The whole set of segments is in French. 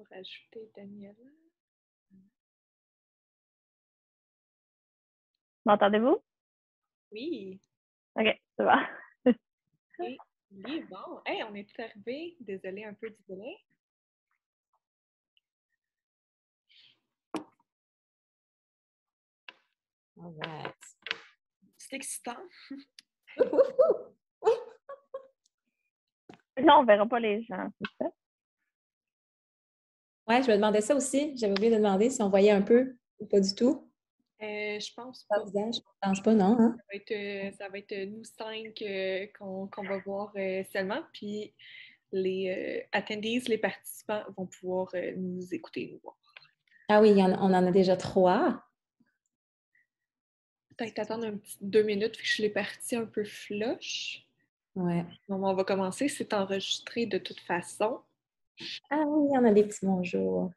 vais rajouter Daniela. M'entendez-vous? Oui. OK, c'est bon. Et oui, bon. Hey, on est tout arrivé. Désolée un peu du délai. All right. C'est excitant. Là, on verra pas les gens, c'est ça? Ouais, je me demandais ça aussi. J'avais oublié de demander si on voyait un peu ou pas du tout. Je pense Pas pas. le visage. Je pense pas, non, hein? Ça va être nous cinq qu'on va voir seulement. Puis les attendees, les participants vont pouvoir nous écouter, nous voir. Ah oui, on en a déjà 3. Peut-être attendre un petit 2 minutes, puis que je l'ai parti un peu flush. Ouais. Bon, on va commencer. C'est enregistré de toute façon. Ah oui, on a des petits bonjours.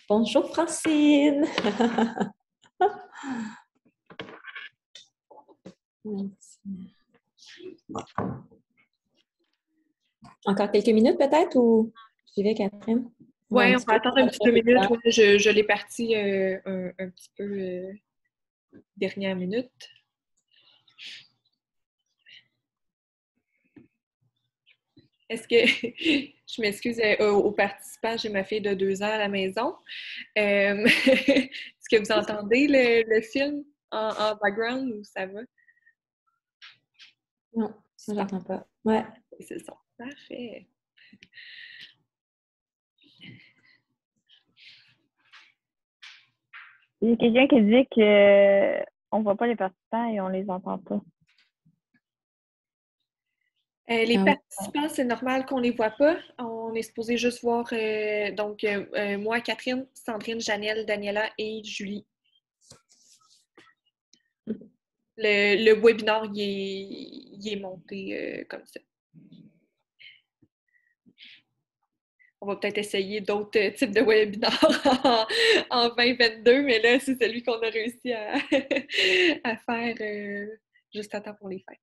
Bonjour, Francine! Encore quelques minutes peut-être ou j'y vais, Catherine? Oui, on va attendre un petit 2 minutes. Ouais, je l'ai parti un petit peu dernière minute. Est-ce que, je m'excuse aux participants, j'ai ma fille de 2 ans à la maison. Est-ce que vous entendez le film en background ou ça va? Non, ça, j'entends pas. Ouais. C'est ça. Parfait. Il y a quelqu'un qui dit que on voit pas les participants et on les entend pas. Les participants, c'est normal qu'on les voit pas. On est supposé juste voir moi, Catherine, Sandrine, Janelle, Daniela et Julie. Le webinaire, il est monté comme ça. On va peut-être essayer d'autres types de webinaires en 2022, mais là, c'est celui qu'on a réussi à faire juste à temps pour les fêtes.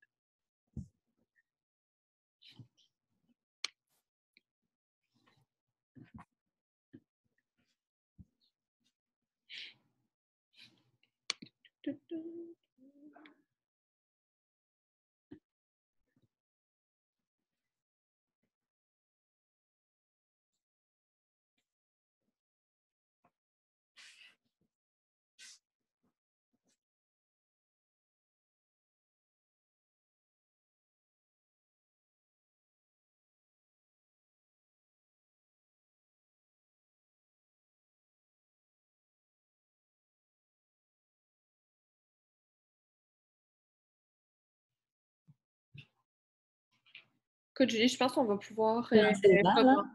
Écoute, Julie, je pense qu'on va pouvoir commencer.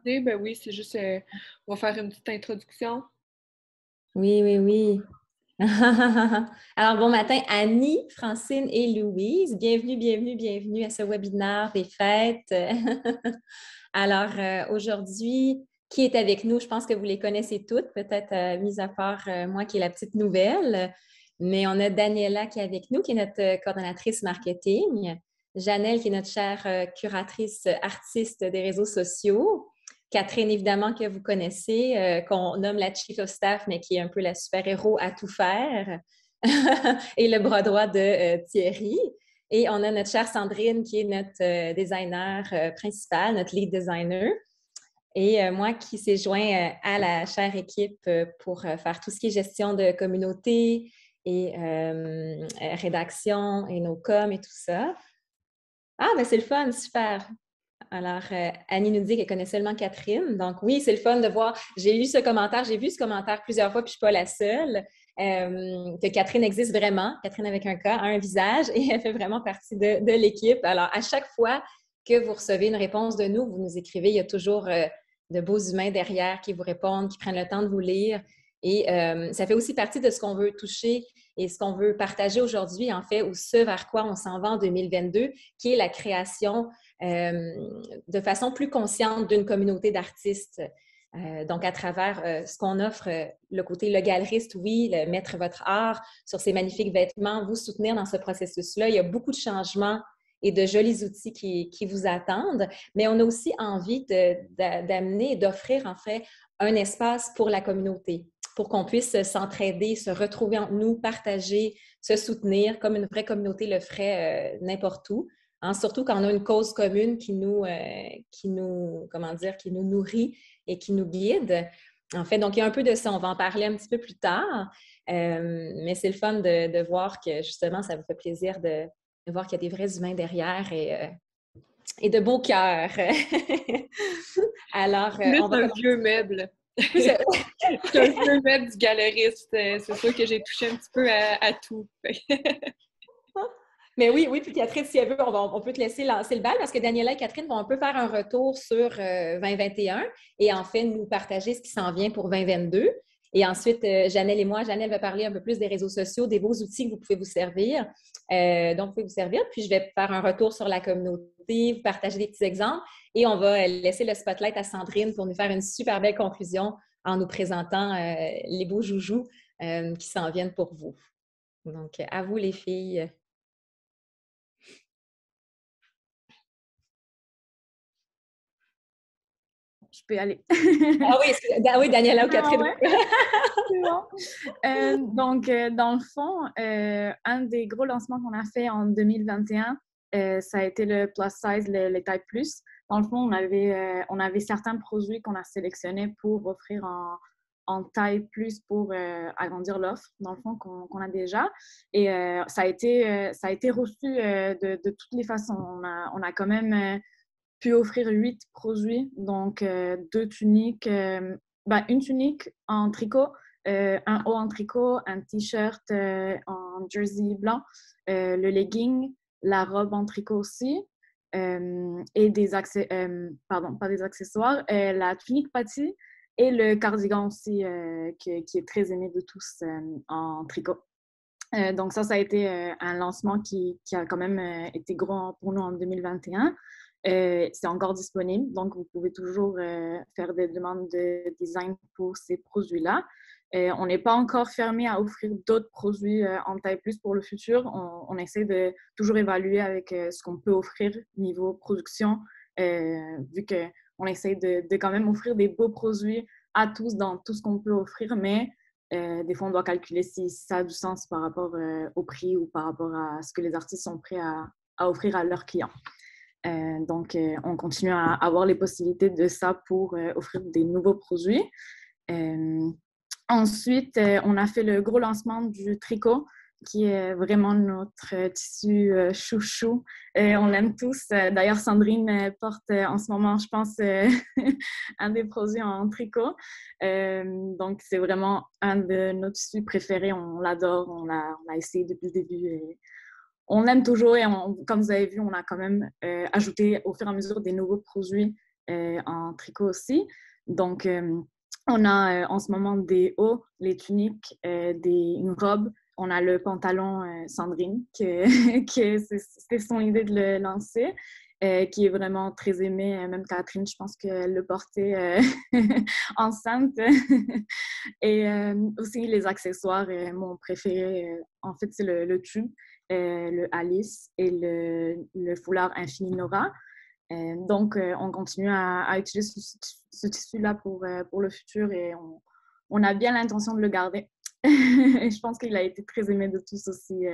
Ben oui, c'est juste, on va faire une petite introduction. Oui, oui, oui. Alors, bon matin, Annie, Francine et Louise. Bienvenue, bienvenue, bienvenue à ce webinaire des fêtes. Alors, aujourd'hui, qui est avec nous? Je pense que vous les connaissez toutes, peut-être mis à part moi qui est la petite nouvelle. Mais on a Daniela qui est avec nous, qui est notre coordonnatrice marketing. Janelle, qui est notre chère curatrice artiste des réseaux sociaux. Catherine, évidemment, que vous connaissez, qu'on nomme la Chief of Staff, mais qui est un peu la super-héros à tout faire, et le bras droit de Thierry. Et on a notre chère Sandrine, qui est notre designer principal, notre lead designer. Et moi qui s'est joint à la chère équipe pour faire tout ce qui est gestion de communauté et rédaction et nos coms et tout ça. Ah, ben c'est le fun, super. Alors, Annie nous dit qu'elle connaît seulement Catherine. Donc, oui, c'est le fun de voir. J'ai lu ce commentaire, j'ai vu ce commentaire plusieurs fois, puis je ne suis pas la seule. Que Catherine existe vraiment. Catherine avec un K a un visage et elle fait vraiment partie de l'équipe. Alors, à chaque fois que vous recevez une réponse de nous, vous nous écrivez, il y a toujours de beaux humains derrière qui vous répondent, qui prennent le temps de vous lire. Et ça fait aussi partie de ce qu'on veut toucher et ce qu'on veut partager aujourd'hui, en fait, ou ce vers quoi on s'en va en 2022, qui est la création de façon plus consciente d'une communauté d'artistes. Donc, à travers ce qu'on offre, le côté le galeriste, oui, mettre votre art sur ces magnifiques vêtements, vous soutenir dans ce processus-là. Il y a beaucoup de changements et de jolis outils qui vous attendent. Mais on a aussi envie d'amener et d'offrir en fait un espace pour la communauté, pour qu'on puisse s'entraider, se retrouver entre nous, partager, se soutenir comme une vraie communauté le ferait n'importe où. Hein, surtout quand on a une cause commune comment dire, qui nous nourrit et qui nous guide. En fait, donc il y a un peu de ça. On va en parler un petit peu plus tard. Mais c'est le fun de voir que justement, ça vous fait plaisir de voir qu'il y a des vrais humains derrière et de beaux cœurs. Alors, Plus on va un commencer. vieux meuble. Plus un- C'est un vieux meuble du galeriste. C'est sûr que j'ai touché un petit peu à tout. Mais oui, puis Catherine, si elle veut, on peut te laisser lancer le bal parce que Daniela et Catherine vont un peu faire un retour sur 2021 et en fait nous partager ce qui s'en vient pour 2022. Et ensuite, Janelle et moi, Janelle va parler un peu plus des réseaux sociaux, des beaux outils que vous pouvez vous servir. Donc, vous pouvez vous servir. Puis, je vais faire un retour sur la communauté, vous partager des petits exemples et on va laisser le spotlight à Sandrine pour nous faire une super belle conclusion en nous présentant les beaux joujoux qui s'en viennent pour vous. Donc, à vous les filles. Je peux y aller. Oui, Daniela ou Catherine. Ah ouais. C'est bon. Donc, dans le fond, un des gros lancements qu'on a fait en 2021, ça a été le plus size, le taille plus. Dans le fond, on avait certains produits qu'on a sélectionnés pour offrir en taille plus pour agrandir l'offre, dans le fond, qu'on a déjà. Et ça a été reçu de toutes les façons. On a quand même pu offrir 8 produits, donc 2 tuniques, une tunique en tricot, un haut en tricot, un t-shirt en jersey blanc, le legging, la robe en tricot aussi, et pas des accessoires, la tunique pâtie et le cardigan aussi, qui est très aimé de tous en tricot. Donc ça a été un lancement qui a quand même été gros pour nous en 2021. C'est encore disponible, donc vous pouvez toujours faire des demandes de design pour ces produits-là. On n'est pas encore fermé à offrir d'autres produits en taille plus pour le futur. On essaie de toujours évaluer avec ce qu'on peut offrir niveau production, vu qu'on essaie de quand même offrir des beaux produits à tous dans tout ce qu'on peut offrir, mais des fois, on doit calculer si ça a du sens par rapport au prix ou par rapport à ce que les artistes sont prêts à offrir à leurs clients. Donc, on continue à avoir les possibilités de ça pour offrir des nouveaux produits. Ensuite, on a fait le gros lancement du tricot, qui est vraiment notre tissu chouchou. On l'aime tous. D'ailleurs, Sandrine porte en ce moment, je pense, un des produits en tricot. Donc, c'est vraiment un de nos tissus préférés. On l'adore. On l'a essayé depuis le début. Et on l'aime toujours. Et comme vous avez vu, on a quand même ajouté au fur et à mesure des nouveaux produits en tricot aussi. Donc, on a en ce moment des hauts, les tuniques, une robe. On a le pantalon Sandrine, c'est son idée de le lancer, qui est vraiment très aimé. Même Catherine, je pense qu'elle le portait enceinte. Et aussi les accessoires, mon préféré, en fait, c'est le tube, le Alice et le foulard Infini Nora. Donc, on continue à utiliser ce tissu-là pour le futur et on a bien l'intention de le garder. Je pense qu'il a été très aimé de tous aussi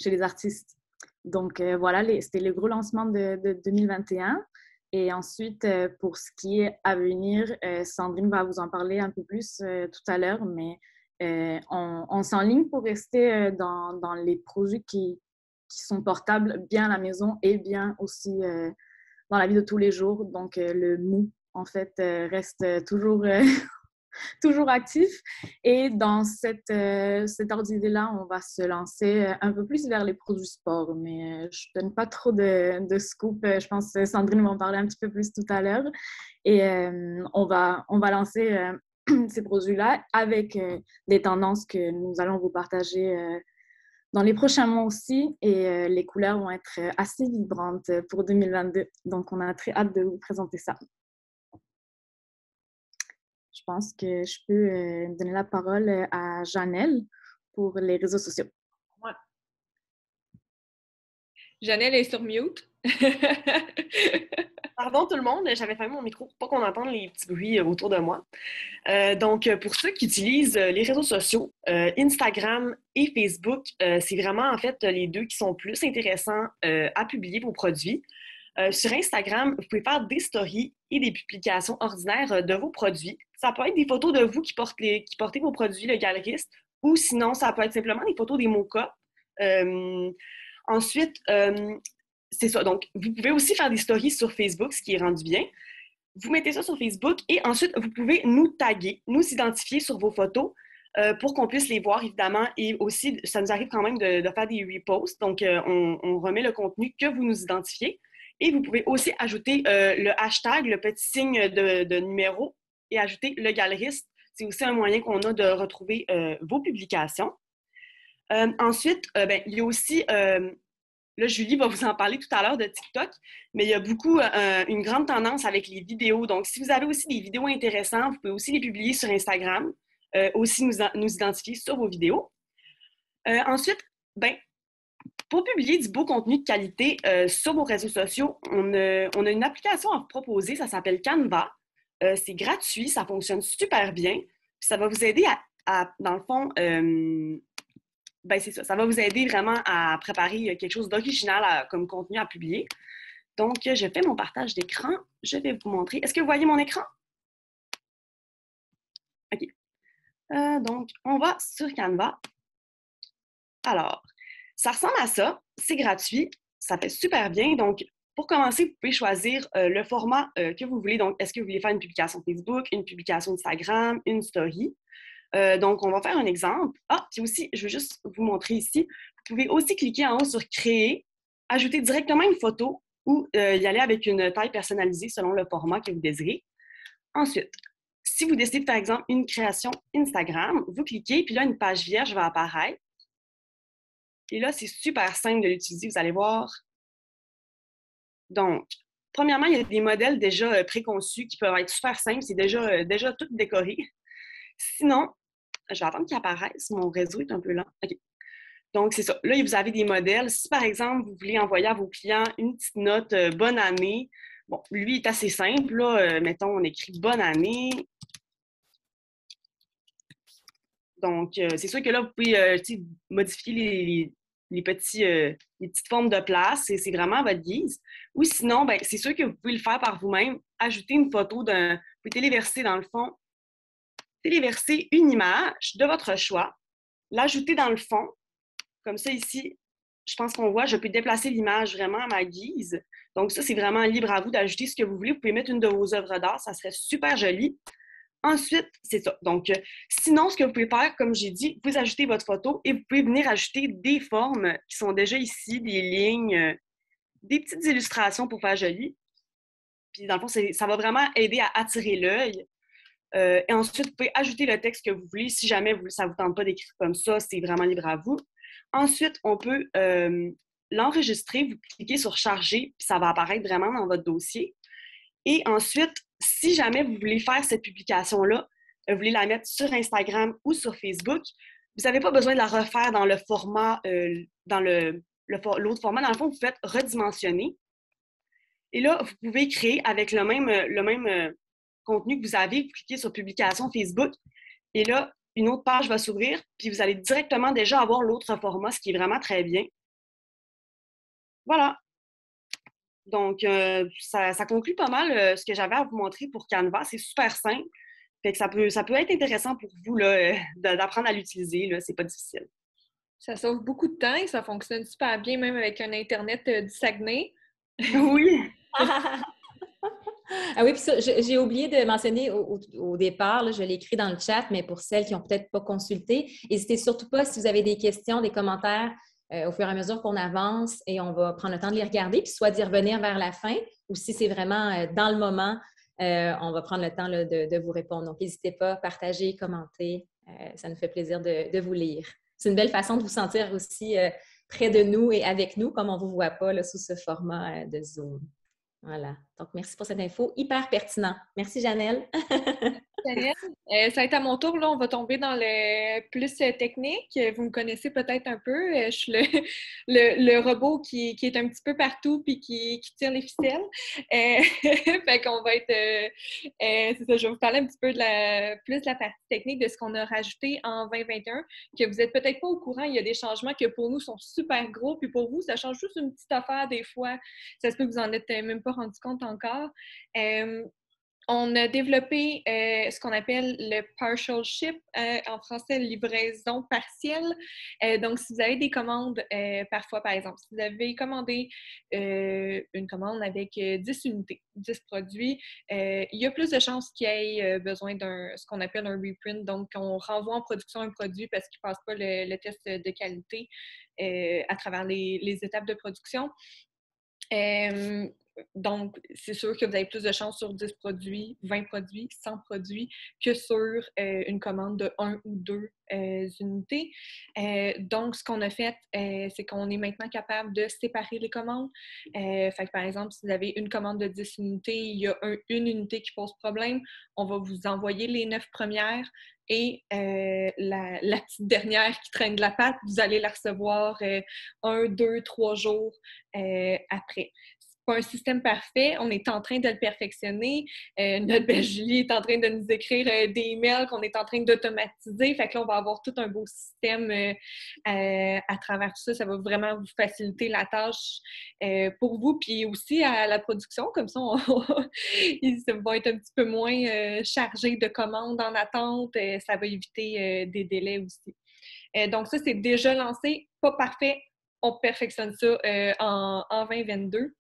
chez les artistes. Donc, voilà, c'était le gros lancement de 2021. Et ensuite, pour ce qui est à venir, Sandrine va vous en parler un peu plus tout à l'heure, mais on s'enligne pour rester dans les produits qui sont portables bien à la maison et bien aussi dans la vie de tous les jours. Donc, le mou, en fait, reste toujours actif. Et dans cet ordre d'idée-là, on va se lancer un peu plus vers les produits sport. Mais je ne donne pas trop de scoop. Je pense que Sandrine va en parler un petit peu plus tout à l'heure. Et on va lancer ces produits-là avec des tendances que nous allons vous partager dans les prochains mois aussi, et les couleurs vont être assez vibrantes pour 2022. Donc, on a très hâte de vous présenter ça. Je pense que je peux donner la parole à Janelle pour les réseaux sociaux. Ouais. Janelle est sur mute. Pardon tout le monde, j'avais fermé mon micro pour pas qu'on entende les petits bruits autour de moi. Donc, pour ceux qui utilisent les réseaux sociaux, Instagram et Facebook, c'est vraiment en fait les deux qui sont plus intéressants à publier vos produits. Sur Instagram, vous pouvez faire des stories et des publications ordinaires de vos produits. Ça peut être des photos de vous qui portez vos produits, le galeriste, ou sinon, ça peut être simplement des photos des mock-ups. Ensuite, c'est ça. Donc, vous pouvez aussi faire des stories sur Facebook, ce qui est rendu bien. Vous mettez ça sur Facebook et ensuite, vous pouvez nous taguer, nous identifier sur vos photos pour qu'on puisse les voir, évidemment. Et aussi, ça nous arrive quand même de faire des reposts. Donc, on remet le contenu que vous nous identifiez. Et vous pouvez aussi ajouter le hashtag, le petit signe de numéro et ajouter le galeriste. C'est aussi un moyen qu'on a de retrouver vos publications. Ensuite, il y a aussi, là, Julie va vous en parler tout à l'heure de TikTok, mais il y a beaucoup, une grande tendance avec les vidéos. Donc, si vous avez aussi des vidéos intéressantes, vous pouvez aussi les publier sur Instagram, aussi nous identifier sur vos vidéos. Ensuite, pour publier du beau contenu de qualité sur vos réseaux sociaux, on a une application à vous proposer, ça s'appelle Canva. C'est gratuit, ça fonctionne super bien. Puis ça va vous aider dans le fond, c'est ça. Ça va vous aider vraiment à préparer quelque chose d'original comme contenu à publier. Donc, je fais mon partage d'écran. Je vais vous montrer. Est-ce que vous voyez mon écran? OK. Donc, on va sur Canva. Alors, ça ressemble à ça. C'est gratuit. Ça fait super bien. Donc, pour commencer, vous pouvez choisir le format que vous voulez. Donc, est-ce que vous voulez faire une publication Facebook, une publication Instagram, une story? Donc, on va faire un exemple. Puis aussi, je veux juste vous montrer ici. Vous pouvez aussi cliquer en haut sur « Créer », ajouter directement une photo ou y aller avec une taille personnalisée selon le format que vous désirez. Ensuite, si vous décidez de faire, par exemple, une création Instagram, vous cliquez, puis là, une page vierge va apparaître. Et là, c'est super simple de l'utiliser, vous allez voir. Donc, premièrement, il y a des modèles déjà préconçus qui peuvent être super simples. C'est déjà tout décoré. Sinon, je vais attendre qu'il apparaisse. Mon réseau est un peu lent. OK. Donc, c'est ça. Là, vous avez des modèles. Si, par exemple, vous voulez envoyer à vos clients une petite note « Bonne année », bon, lui, il est assez simple. Là, mettons, on écrit « Bonne année ». Donc, c'est sûr que là, vous pouvez modifier les petites formes de place. C'est vraiment à votre guise. Ou sinon, c'est sûr que vous pouvez le faire par vous-même. Ajouter une photo vous pouvez téléverser, dans le fond, téléverser une image de votre choix, l'ajouter dans le fond. Comme ça, ici, je pense qu'on voit, je peux déplacer l'image vraiment à ma guise. Donc ça, c'est vraiment libre à vous d'ajouter ce que vous voulez. Vous pouvez mettre une de vos œuvres d'art, ça serait super joli. Ensuite, c'est ça. Donc, sinon, ce que vous pouvez faire, comme j'ai dit, vous pouvez ajouter votre photo et vous pouvez venir ajouter des formes qui sont déjà ici, des lignes, des petites illustrations pour faire joli. Puis, dans le fond, ça va vraiment aider à attirer l'œil. Et ensuite, vous pouvez ajouter le texte que vous voulez. Si jamais ça ne vous tente pas d'écrire comme ça, c'est vraiment libre à vous. Ensuite, on peut l'enregistrer. Vous cliquez sur « Charger », puis ça va apparaître vraiment dans votre dossier. Et ensuite, si jamais vous voulez faire cette publication-là, vous voulez la mettre sur Instagram ou sur Facebook, vous n'avez pas besoin de la refaire dans le format, dans l'autre format. Dans le fond, vous faites redimensionner. Et là, vous pouvez créer avec le même contenu que vous avez. Vous cliquez sur Publication Facebook. Et là, une autre page va s'ouvrir, puis vous allez directement déjà avoir l'autre format, ce qui est vraiment très bien. Voilà. Donc, ça conclut pas mal ce que j'avais à vous montrer pour Canva. C'est super simple. Fait que ça peut être intéressant pour vous là, d'apprendre à l'utiliser. C'est pas difficile. Ça sauve beaucoup de temps et ça fonctionne super bien, même avec un Internet du Saguenay. Oui! Ah oui, puis ça, j'ai oublié de mentionner au départ, là, je l'ai écrit dans le chat, mais pour celles qui n'ont peut-être pas consulté, n'hésitez surtout pas si vous avez des questions, des commentaires au fur et à mesure qu'on avance et on va prendre le temps de les regarder, puis soit d'y revenir vers la fin ou si c'est vraiment dans le moment, on va prendre le temps là, de vous répondre. Donc, n'hésitez pas, partagez, commentez. Ça nous fait plaisir de vous lire. C'est une belle façon de vous sentir aussi près de nous et avec nous, comme on ne vous voit pas là, sous ce format de Zoom. Voilà. Donc, merci pour cette info. Hyper pertinent. Merci, Janelle. Chanel. Ça va être à mon tour, là, on va tomber dans le plus technique. Vous me connaissez peut-être un peu. Je suis le robot qui est un petit peu partout puis qui tire les ficelles. Fait qu'on va être... c'est ça, je vais vous parler un petit peu plus de la partie technique de ce qu'on a rajouté en 2021, que vous n'êtes peut-être pas au courant. Il y a des changements que pour nous sont super gros, puis pour vous, ça change juste une petite affaire des fois. Ça se peut que vous n'en êtes même pas rendu compte encore. On a développé ce qu'on appelle le partial ship, en français, livraison partielle. Donc, si vous avez des commandes, parfois, par exemple, si vous avez commandé une commande avec 10 unités, 10 produits, il y a plus de chances qu'il y ait besoin ce qu'on appelle un reprint. Donc, on renvoie en production un produit parce qu'il ne passe pas le test de qualité à travers les étapes de production. Donc, c'est sûr que vous avez plus de chances sur 10 produits, 20 produits, 100 produits que sur une commande de 1 ou 2 unités. Donc, ce qu'on a fait, c'est qu'on est maintenant capable de séparer les commandes. Fait que, par exemple, si vous avez une commande de 10 unités, il y a une unité qui pose problème, on va vous envoyer les 9 premières et la petite dernière qui traîne de la patte, vous allez la recevoir 1, 2, 3 jours après. C'est pas un système parfait, on est en train de le perfectionner. Notre belle Julie est en train de nous écrire des emails qu'on est en train d'automatiser. Fait que là, on va avoir tout un beau système à travers tout ça. Ça va vraiment vous faciliter la tâche pour vous, puis aussi à la production. Comme ça, ils vont être un petit peu moins chargés de commandes en attente. Ça va éviter des délais aussi. Donc ça, c'est déjà lancé. Pas parfait. On perfectionne ça en 2022.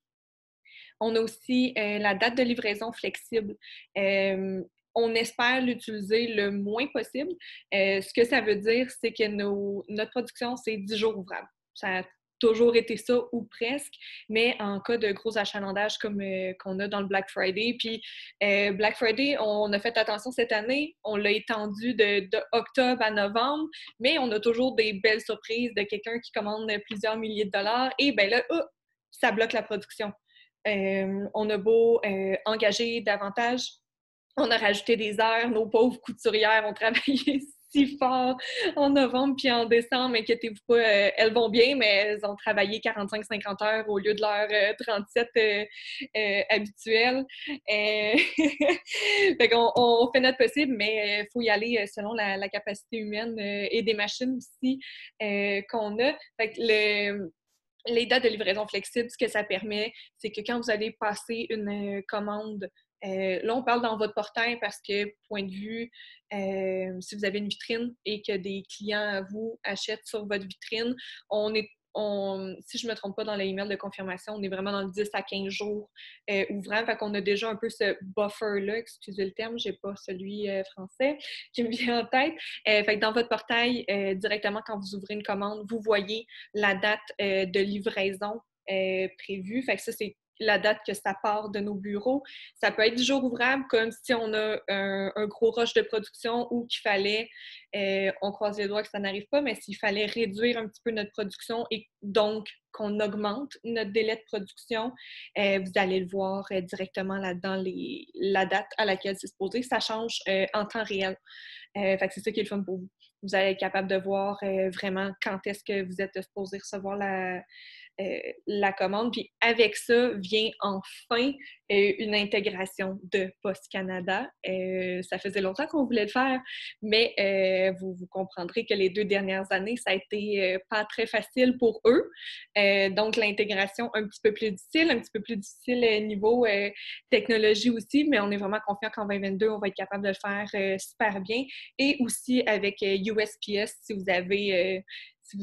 On a aussi la date de livraison flexible. On espère l'utiliser le moins possible. Ce que ça veut dire, c'est que notre production, c'est 10 jours ouvrables. Ça a toujours été ça, ou presque, mais en cas de gros achalandage comme qu'on a dans le Black Friday. Puis Black Friday, on a fait attention cette année, on l'a étendu de octobre à novembre, mais on a toujours des belles surprises de quelqu'un qui commande plusieurs milliers de dollars et bien là, ça bloque la production. On a beau engager davantage, on a rajouté des heures, nos pauvres couturières ont travaillé si fort en novembre puis en décembre, inquiétez-vous pas, elles vont bien, mais elles ont travaillé 45-50 heures au lieu de leur 37 habituelles. Fait qu'on on fait notre possible, mais il faut y aller selon la capacité humaine et des machines aussi qu'on a. Fait que les dates de livraison flexibles, ce que ça permet, c'est que quand vous allez passer une commande, là, on parle dans votre portail parce que, point de vue, si vous avez une vitrine et que des clients à vous achètent sur votre vitrine, si je ne me trompe pas dans l'email de confirmation, on est vraiment dans le 10 à 15 jours ouvrant. Fait qu'on a déjà un peu ce buffer-là, excusez le terme, je n'ai pas celui français qui me vient en tête. Fait que dans votre portail, directement quand vous ouvrez une commande, vous voyez la date de livraison prévue. Fait que ça, c'est la date que ça part de nos bureaux. Ça peut être 10 jours ouvrables, comme si on a un gros rush de production ou qu'il fallait, on croise les doigts que ça n'arrive pas, mais s'il fallait réduire un petit peu notre production et donc qu'on augmente notre délai de production, vous allez le voir directement là-dedans, la date à laquelle c'est supposé. Ça change en temps réel. Fait que c'est ça qui est le fun pour vous. Vous allez être capable de voir vraiment quand est-ce que vous êtes supposé recevoir la commande. Puis avec ça vient enfin une intégration de Post Canada. Ça faisait longtemps qu'on voulait le faire, mais vous comprendrez que les 2 dernières années, ça a été pas très facile pour eux. Donc l'intégration un petit peu plus difficile niveau technologie aussi, mais on est vraiment confiant qu'en 2022, on va être capable de le faire super bien. Et aussi avec USPS, si vous avez si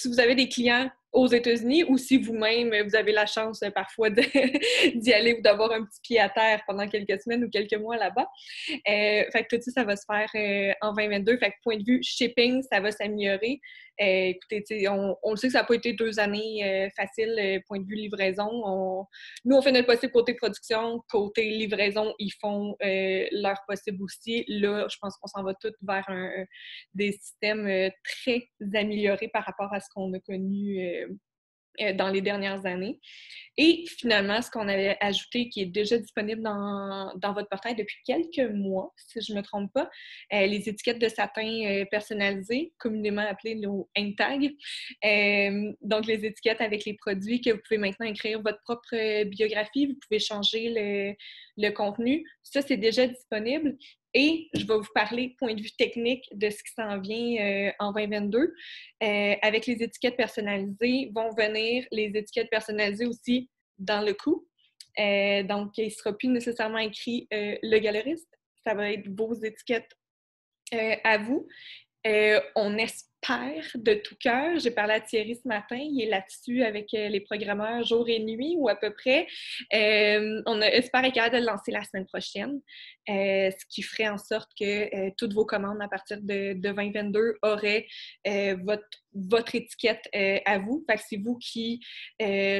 vous avez des clients aux États-Unis ou si vous-même, vous avez la chance parfois d'y aller ou d'avoir un petit pied à terre pendant quelques semaines ou quelques mois là-bas. Fait que tout ça, ça va se faire en 2022. Fait que point de vue shipping, ça va s'améliorer. Écoutez, on le sait que ça n'a pas été 2 années faciles, point de vue livraison. Nous, on fait notre possible côté production. Côté livraison, ils font leur possible aussi. Là, je pense qu'on s'en va tous vers des systèmes très améliorés par rapport à ce qu'on a connu dans les dernières années. Et finalement, ce qu'on avait ajouté, qui est déjà disponible dans votre portail depuis quelques mois, si je ne me trompe pas, les étiquettes de satin personnalisées, communément appelées nos hang tags. Donc, les étiquettes avec les produits que vous pouvez maintenant écrire votre propre biographie, vous pouvez changer le contenu. Ça, c'est déjà disponible. Et je vais vous parler, point de vue technique, de ce qui s'en vient en 2022. Avec les étiquettes personnalisées, vont venir les étiquettes personnalisées aussi dans le coût. Donc, il ne sera plus nécessairement écrit le galeriste. Ça va être vos étiquettes à vous. On espère de tout cœur, j'ai parlé à Thierry ce matin, il est là-dessus avec les programmeurs jour et nuit ou à peu près. On espère être capable de le lancer la semaine prochaine, ce qui ferait en sorte que toutes vos commandes à partir de 2022 auraient votre étiquette à vous. Fait que c'est vous qui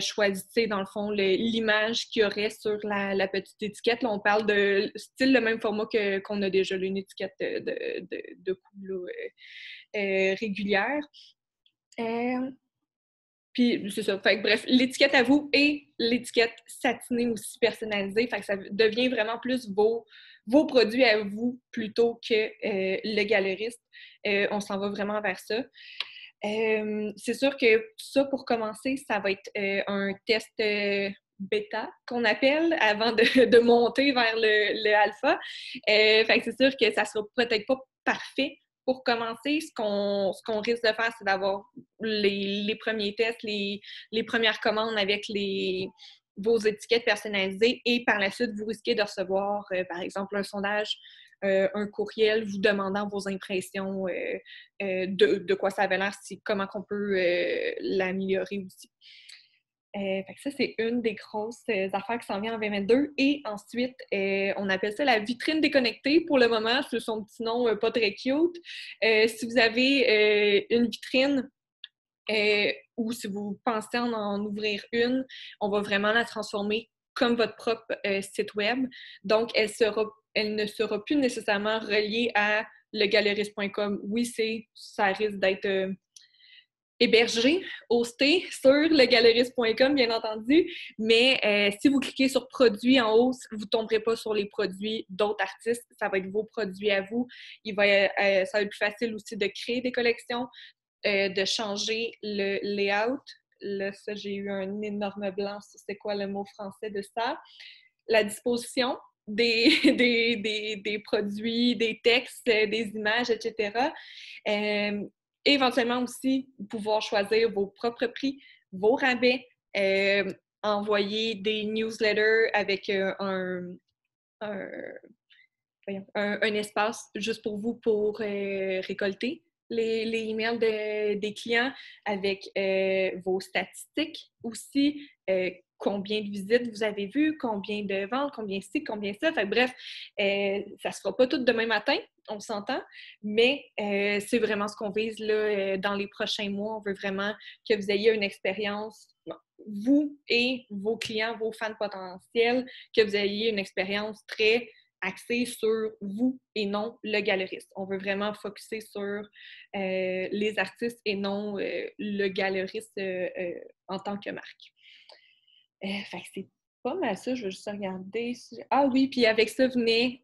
choisissez, dans le fond, l'image qu'il y aurait sur la petite étiquette. Là, on parle de style le même format qu'on a déjà, une étiquette de couple régulière. Puis, c'est ça. Fait que, bref, l'étiquette à vous et l'étiquette satinée aussi personnalisée. Fait que ça devient vraiment plus vos produits à vous plutôt que le galeriste. On s'en va vraiment vers ça. C'est sûr que ça, pour commencer, ça va être un test bêta qu'on appelle avant de monter vers le alpha. Fait que c'est sûr que ça sera peut-être pas parfait. Pour commencer, ce qu'on risque de faire, c'est d'avoir les premiers tests, les premières commandes avec vos étiquettes personnalisées et par la suite, vous risquez de recevoir, par exemple, un sondage, un courriel vous demandant vos impressions de quoi ça avait l'air, comment on peut l'améliorer aussi. Fait que ça, c'est une des grosses affaires qui s'en vient en 2022. Et ensuite, on appelle ça la vitrine déconnectée. Pour le moment, c'est son petit nom pas très cute. Si vous avez une vitrine ou si vous pensez en ouvrir une, on va vraiment la transformer comme votre propre site web. Donc, elle ne sera plus nécessairement reliée à legaleriste.com. Oui, ça risque d'être hébergé, hosté sur legaleriste.com, bien entendu, mais si vous cliquez sur « Produits » en haut, vous ne tomberez pas sur les produits d'autres artistes, ça va être vos produits à vous. Ça va être plus facile aussi de créer des collections, de changer le layout. Là, ça, j'ai eu un énorme blanc sur c'est quoi le mot français de ça. La disposition des produits, des textes, des images, etc. Éventuellement aussi, pouvoir choisir vos propres prix, vos rabais, envoyer des newsletters avec un espace juste pour vous pour récolter les emails des clients avec vos statistiques aussi, combien de visites vous avez vues, combien de ventes, combien ci, combien ça. Fait, bref, ça ne se fera pas tout demain matin, on s'entend, mais c'est vraiment ce qu'on vise là, dans les prochains mois. On veut vraiment que vous ayez une expérience, vous et vos clients, vos fans potentiels, que vous ayez une expérience très axé sur vous et non le galeriste. On veut vraiment focusser sur les artistes et non le galeriste en tant que marque. Fait que c'est pas mal ça. Je vais juste regarder. Ah oui, puis avec ça venait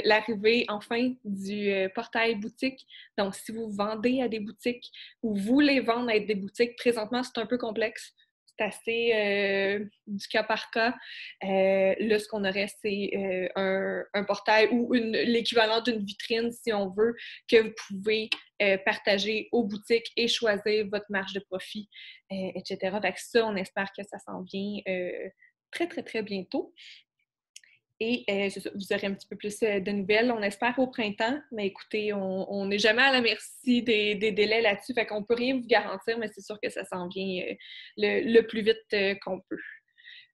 l'arrivée enfin du portail boutique. Donc, si vous vendez à des boutiques ou vous voulez vendre à des boutiques, présentement, c'est un peu complexe. C'est assez du cas par cas. Là, ce qu'on aurait, c'est un portail ou l'équivalent d'une vitrine, si on veut, que vous pouvez partager aux boutiques et choisir votre marge de profit, etc. Fait que ça, on espère que ça s'en vient très, très, très bientôt. Et vous aurez un petit peu plus de nouvelles, on espère au printemps, mais écoutez, on n'est jamais à la merci des délais là-dessus, fait qu'on ne peut rien vous garantir, mais c'est sûr que ça s'en vient le plus vite qu'on peut.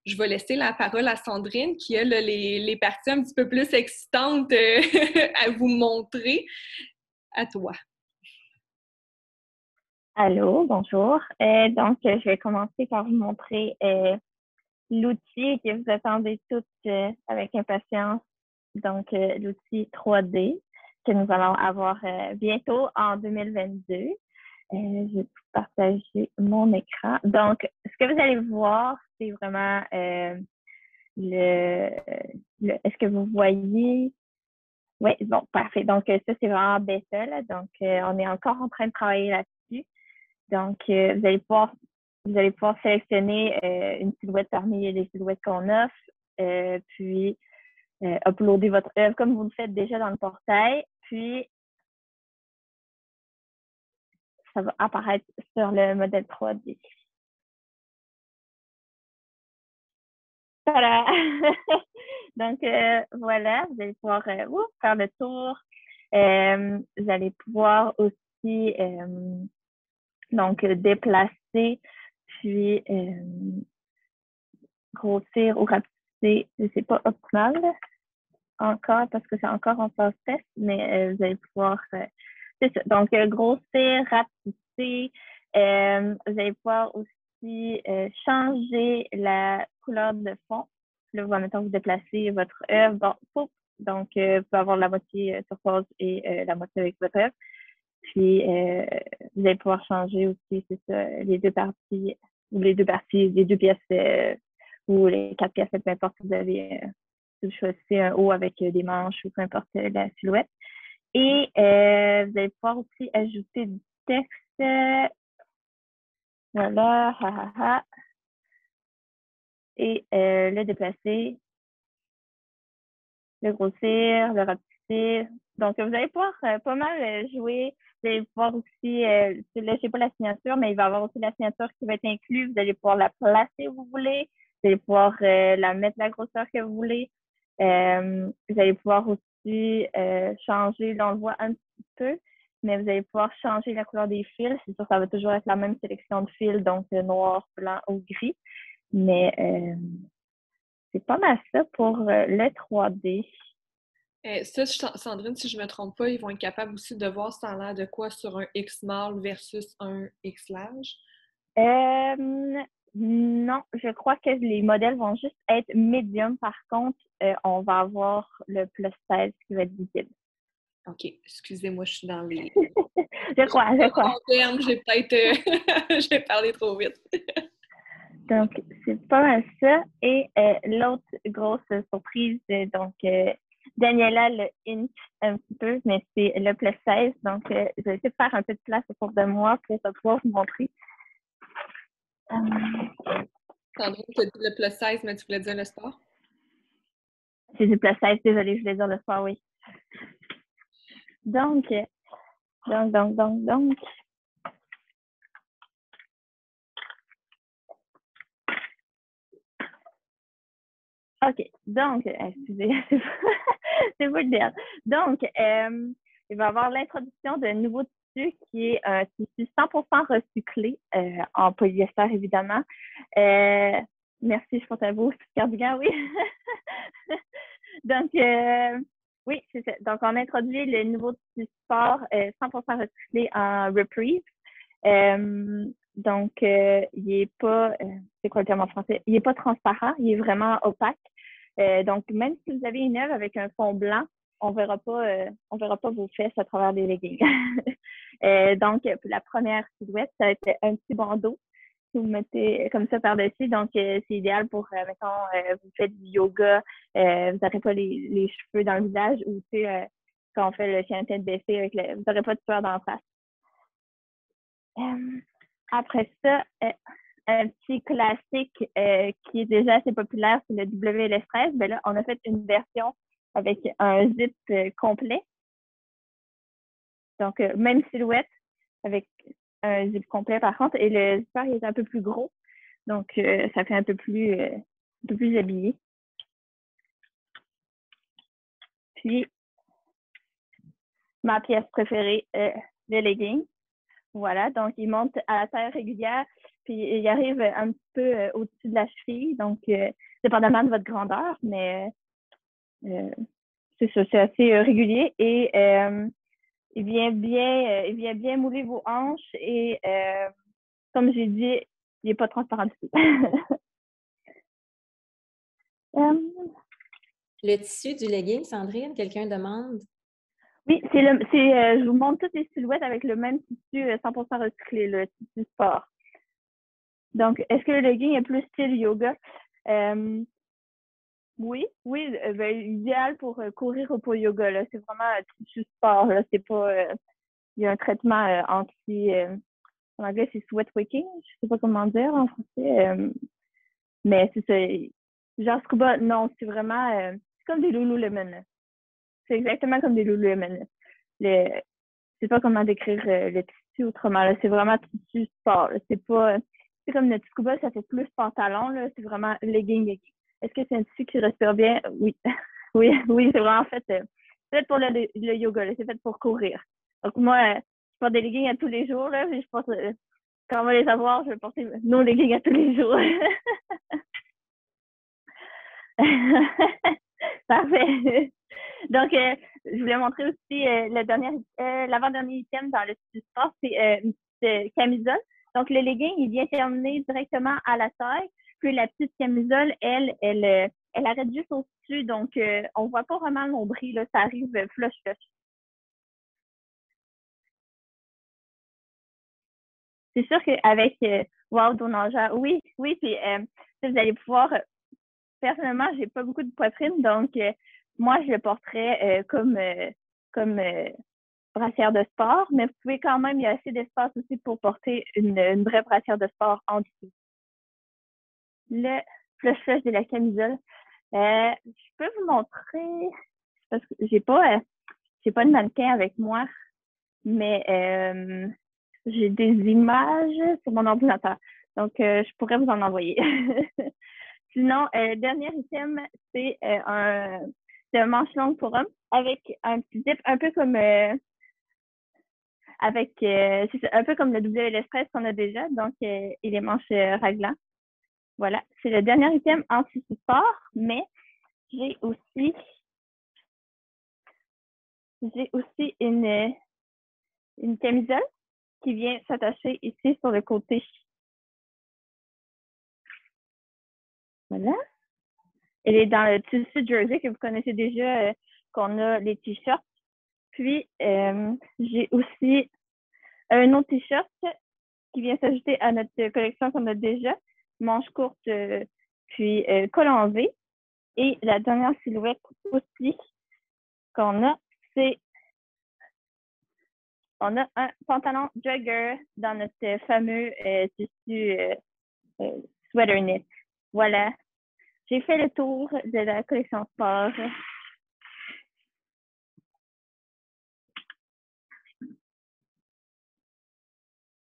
Je vais laisser la parole à Sandrine, qui a là, les parties un petit peu plus excitantes à vous montrer. À toi. Allô, bonjour. Donc, je vais commencer par vous montrer l'outil que vous attendez toutes avec impatience, donc l'outil 3D que nous allons avoir bientôt en 2022. Je vais partager mon écran. Donc, ce que vous allez voir, c'est vraiment est-ce que vous voyez? Oui, bon, parfait. Donc, ça, c'est vraiment bêta, là. Donc, on est encore en train de travailler là-dessus. Donc, vous allez pouvoir sélectionner une silhouette parmi les silhouettes qu'on offre, puis uploader votre œuvre comme vous le faites déjà dans le portail. Puis, ça va apparaître sur le modèle 3D. Voilà! Donc, voilà, vous allez pouvoir faire le tour. Vous allez pouvoir aussi donc déplacer, puis grossir ou rapetisser. C'est pas optimal encore parce que c'est encore en phase test, mais vous allez pouvoir... c'est ça. Donc, grossir, rapetisser. Vous allez pouvoir aussi changer la couleur de fond. Là, mettons, vous déplacez votre œuvre. Bon, pouf, donc, vous pouvez avoir la moitié turquoise et la moitié avec votre œuvre. Puis, vous allez pouvoir changer aussi, c'est ça, les deux parties, les deux pièces ou les 4 pièces, peu importe si vous avez, si vous choisissez un haut avec des manches ou peu importe la silhouette. Et vous allez pouvoir aussi ajouter du texte. Voilà, et le déplacer, le grossir, le rapetisser. Donc, vous allez pouvoir pas mal jouer. Vous allez pouvoir aussi, là, je sais pas la signature, mais il va y avoir aussi la signature qui va être inclue. Vous allez pouvoir la placer où vous voulez. Vous allez pouvoir la mettre la grosseur que vous voulez. Vous allez pouvoir aussi changer, là, on le voit un petit peu, mais vous allez pouvoir changer la couleur des fils. C'est sûr, ça va toujours être la même sélection de fils, donc noir, blanc ou gris. Mais c'est pas mal ça pour le 3D. Ça, Sandrine, si je me trompe pas, ils vont être capables aussi de voir ça a l'air de quoi sur un X small versus un X large? Non, je crois que les modèles vont juste être médium. Par contre, on va avoir le plus 16 qui va être visible. OK, excusez-moi, je suis dans les... je crois. Terme, j'ai peut-être... j'ai parlé trop vite. Donc, c'est pas mal ça. Et l'autre grosse surprise, donc, Daniela le hint un petit peu, mais c'est le plus 16. Donc, je vais essayer de faire un peu de place autour de moi pour pouvoir vous montrer. Sandrine, tu as dit le plus 16, mais tu voulais dire le sport? C'est du plus 16, désolée, je voulais dire le sport, oui. Donc. OK. Donc, excusez, c'est vous le dire. Donc, il va y avoir l'introduction d'un nouveau tissu qui est un tissu 100% recyclé en polyester, évidemment. Merci, je compte à vous. Cardigan, oui. Donc, oui, c'est ça. Donc, on introduit le nouveau tissu sport 100% recyclé en reprise. Donc, il n'est pas, c'est quoi le terme en français? Il n'est pas transparent, il est vraiment opaque. Donc, même si vous avez une œuvre avec un fond blanc, on verra pas vos fesses à travers les leggings. Donc, pour la première silhouette, ça va être un petit bandeau que vous mettez comme ça par-dessus. Donc, c'est idéal pour, mettons, vous faites du yoga, vous n'aurez pas les cheveux dans le visage ou, tu sais, quand on fait le chien tête baissée, vous n'aurez pas de sueur dans la face. Après ça, un petit classique qui est déjà assez populaire, c'est le WLS13. Ben là, on a fait une version avec un zip complet. Donc, même silhouette avec un zip complet par contre. Et le zipper est un peu plus gros. Donc, ça fait un peu plus habillé. Puis, ma pièce préférée, le legging. Voilà, donc il monte à la taille régulière, puis il arrive un petit peu au-dessus de la cheville, donc dépendamment de votre grandeur, mais c'est ça, c'est assez régulier et il vient bien mouler vos hanches et comme j'ai dit, il n'est pas transparent du tout. Le tissu du legging, Sandrine, quelqu'un demande? Oui, je vous montre toutes les silhouettes avec le même tissu 100% recyclé, le tissu sport. Donc, est-ce que le legging est plus style yoga? Oui, ben, idéal pour courir ou pour yoga, là. C'est vraiment un tissu sport, là. C'est pas... il y a un traitement en anglais, c'est sweat wicking. Je sais pas comment dire en français. Mais c'est ça. Genre scuba, non, c'est vraiment... c'est comme des Lululemon, là. C'est exactement comme des Lululemon, là. Je sais pas comment décrire le tissu autrement, là. C'est vraiment tissu sport, là. C'est pas... C'est comme le scuba, ça fait plus pantalon, là. C'est vraiment legging. Est-ce que c'est un tissu qui respire bien? Oui. Oui, c'est vraiment fait. C'est fait pour le yoga, là. C'est fait pour courir. Donc, moi, je porte des leggings à tous les jours, là. Puis je porte, quand on va les avoir, je vais porter nos leggings à tous les jours. Parfait. Donc, je voulais montrer aussi l'avant-dernier item dans le tissu sport, c'est une petite camisole. Donc, le legging, il vient terminer directement à la taille. Puis la petite camisole, elle arrête juste au-dessus. Donc, on voit pas vraiment le nombril, là. Ça arrive flush. C'est sûr qu'avec Wow, ton nageur, oui, puis vous allez pouvoir. Personnellement, j'ai pas beaucoup de poitrine, donc moi, je le porterais comme brassière de sport, mais vous pouvez quand même, il y a assez d'espace aussi pour porter une vraie brassière de sport en dessous. Le flush de la camisole. Je peux vous montrer, parce que j'ai pas de mannequin avec moi, mais j'ai des images sur mon ordinateur. Donc, je pourrais vous en envoyer. Sinon, dernier item, c'est un manche longue pour homme avec un petit zip un peu comme c'est un peu comme le WL Express qu'on a déjà, donc et les manches raglan. Voilà, c'est le dernier item en tissu sport, mais j'ai aussi une camisole qui vient s'attacher ici sur le côté. Voilà. Elle est dans le tissu jersey que vous connaissez déjà, qu'on a les t-shirts. Puis, j'ai aussi un autre t-shirt qui vient s'ajouter à notre collection qu'on a déjà. Manche courte, puis col en V. Et la dernière silhouette aussi qu'on a, c'est on a un pantalon jogger dans notre fameux tissu sweater knit. Voilà. J'ai fait le tour de la collection sport.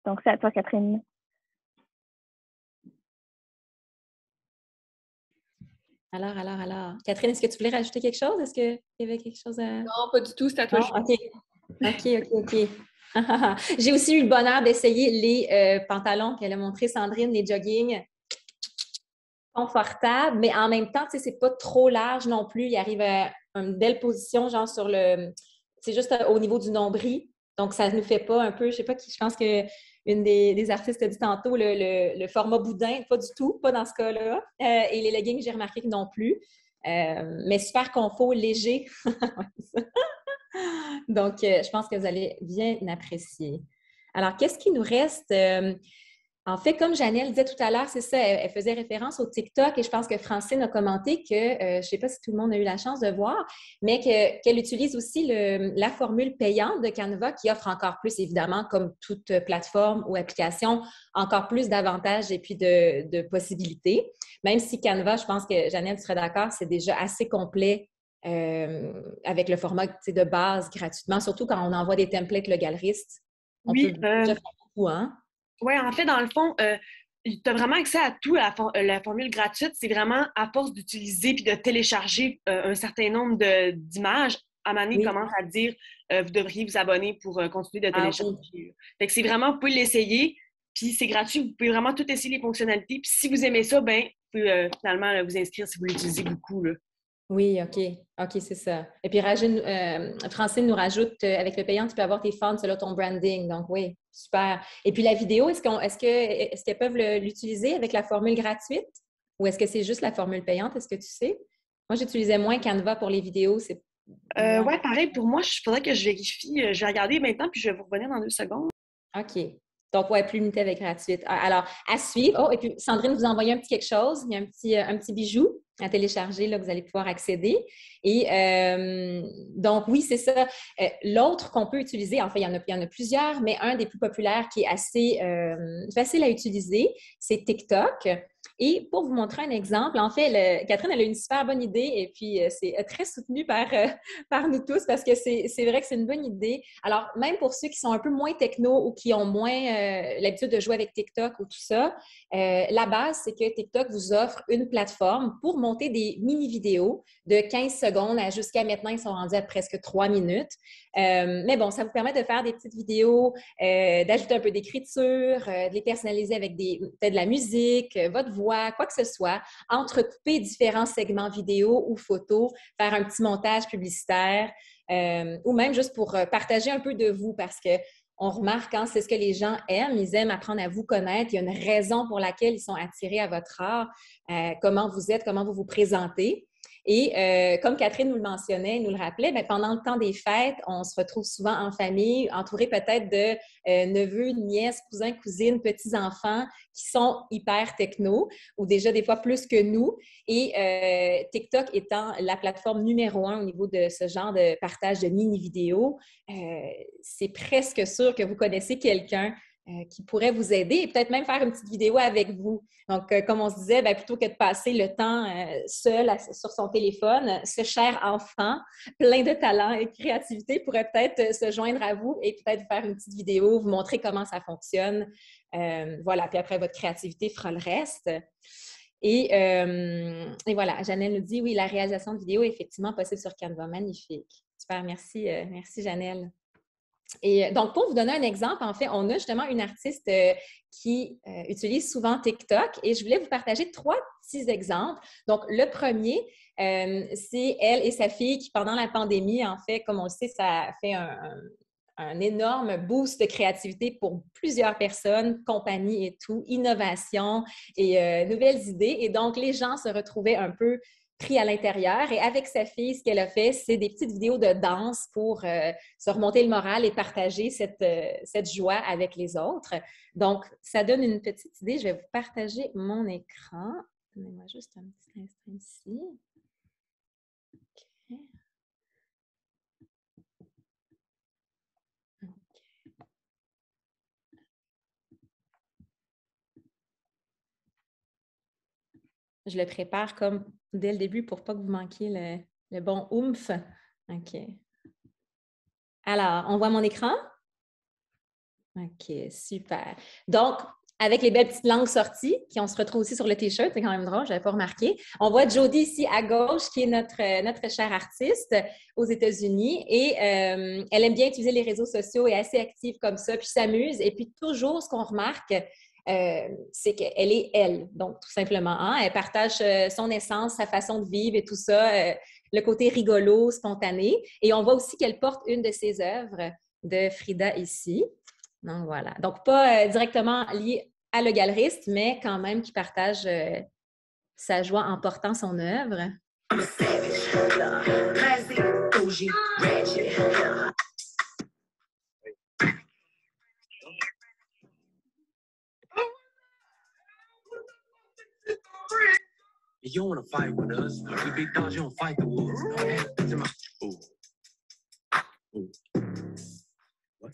Donc, c'est à toi, Catherine. Alors. Catherine, est-ce que tu voulais rajouter quelque chose? Est-ce qu'il y avait quelque chose à... Non, pas du tout, c'est à toi. OK. J'ai aussi eu le bonheur d'essayer les pantalons qu'elle a montré, Sandrine, les jogging confortables, mais en même temps, tu sais, c'est pas trop large non plus. Il arrive à une belle position, genre sur le... C'est juste au niveau du nombril. Donc, ça ne nous fait pas un peu... Je sais pas qui... Je pense que une des artistes a dit tantôt le format boudin, pas du tout, pas dans ce cas-là. Et les leggings, j'ai remarqué que non plus. Mais super confort, léger. Donc, je pense que vous allez bien apprécier. Alors, qu'est-ce qui nous reste? En fait, comme Janelle disait tout à l'heure, c'est ça, elle faisait référence au TikTok et je pense que Francine a commenté que, je ne sais pas si tout le monde a eu la chance de voir, mais qu'elle utilise aussi la formule payante de Canva qui offre encore plus, évidemment, comme toute plateforme ou application, encore plus d'avantages et puis de possibilités. Même si Canva, je pense que Janelle serait d'accord, c'est déjà assez complet avec le format de base gratuitement, surtout quand on envoie des templates le galeriste. On peut déjà faire beaucoup, hein? Oui, en fait, dans le fond, tu as vraiment accès à tout. La formule gratuite, c'est vraiment à force d'utiliser puis de télécharger un certain nombre d'images. À un moment donné, commence à dire vous devriez vous abonner pour continuer de télécharger. Oui. Fait que c'est vraiment, vous pouvez l'essayer, puis c'est gratuit. Vous pouvez vraiment tout essayer les fonctionnalités. Puis si vous aimez ça, ben, vous pouvez finalement vous inscrire si vous l'utilisez beaucoup. Là. Oui, OK, c'est ça. Et puis, Francine nous rajoute, avec le payant, tu peux avoir tes fonds selon ton branding. Donc, oui, super. Et puis, la vidéo, est-ce qu'elles peuvent l'utiliser avec la formule gratuite ou est-ce que c'est juste la formule payante? Est-ce que tu sais? Moi, j'utilisais moins Canva pour les vidéos. Ouais, pareil, pour moi, il faudrait que je vérifie. Je vais regarder maintenant, puis je vais vous revenir dans 2 secondes. OK. Donc, ouais, plus limité avec gratuite. Alors, à suivre. Oh, et puis Sandrine vous a envoyé un petit quelque chose. Il y a un petit bijou à télécharger, là, que vous allez pouvoir accéder. Et donc, oui, c'est ça. L'autre qu'on peut utiliser, en fait, il y en a plusieurs, mais un des plus populaires qui est assez facile à utiliser, c'est TikTok. Et pour vous montrer un exemple, en fait, Catherine, elle a une super bonne idée et puis c'est très soutenu par nous tous parce que c'est vrai que c'est une bonne idée. Alors, même pour ceux qui sont un peu moins techno ou qui ont moins l'habitude de jouer avec TikTok ou tout ça, la base, c'est que TikTok vous offre une plateforme pour monter des mini-vidéos de 15 secondes jusqu'à maintenant, ils sont rendus à presque 3 minutes. Mais bon, ça vous permet de faire des petites vidéos, d'ajouter un peu d'écriture, de les personnaliser avec peut-être de la musique, votre voix, quoi que ce soit, entrecouper différents segments vidéo ou photos, faire un petit montage publicitaire ou même juste pour partager un peu de vous parce que on remarque, c'est ce que les gens aiment. Ils aiment apprendre à vous connaître. Il y a une raison pour laquelle ils sont attirés à votre art, comment vous êtes, comment vous vous présentez. Et comme Catherine nous le mentionnait, nous le rappelait, bien, pendant le temps des fêtes, on se retrouve souvent en famille, entouré peut-être de neveux, nièces, cousins, cousines, petits-enfants qui sont hyper techno ou déjà des fois plus que nous. Et TikTok étant la plateforme numéro 1 au niveau de ce genre de partage de mini-vidéos, c'est presque sûr que vous connaissez quelqu'un qui pourrait vous aider et peut-être même faire une petite vidéo avec vous. Donc, comme on se disait, bien, plutôt que de passer le temps seul sur son téléphone, ce cher enfant plein de talent et de créativité pourrait peut-être se joindre à vous et peut-être vous faire une petite vidéo, vous montrer comment ça fonctionne. Voilà, puis après, votre créativité fera le reste. Et voilà, Janelle nous dit, oui, la réalisation de vidéo est effectivement possible sur Canva. Magnifique. Super, merci, merci Janelle. Et donc, pour vous donner un exemple, en fait, on a justement une artiste qui utilise souvent TikTok et je voulais vous partager 3 petits exemples. Donc, le premier, c'est elle et sa fille qui, pendant la pandémie, en fait, comme on le sait, ça a fait un énorme boost de créativité pour plusieurs personnes, compagnies et tout, innovation et nouvelles idées. Et donc, les gens se retrouvaient un peu pris à l'intérieur. Et avec sa fille, ce qu'elle a fait, c'est des petites vidéos de danse pour se remonter le moral et partager cette joie avec les autres. Donc, ça donne une petite idée. Je vais vous partager mon écran. Donnez-moi juste un petit instant ici. OK. Je le prépare comme dès le début pour pas que vous manquiez le bon oomph. OK. Alors, on voit mon écran? OK, super. Donc, avec les belles petites langues sorties, qui on se retrouve aussi sur le T-shirt, c'est quand même drôle, je n'avais pas remarqué. On voit Jodie ici à gauche, qui est notre chère artiste aux États-Unis. Et elle aime bien utiliser les réseaux sociaux, est assez active comme ça, puis s'amuse. Et puis toujours, ce qu'on remarque, c'est qu'elle est elle, donc tout simplement. Elle partage son essence, sa façon de vivre et tout ça, le côté rigolo, spontané. Et on voit aussi qu'elle porte une de ses œuvres de Frida ici. Donc, voilà. Donc, pas directement lié à le galeriste, mais quand même qui partage sa joie en portant son œuvre. You don't want to fight with us. We big dogs, you don't fight the wolves. What?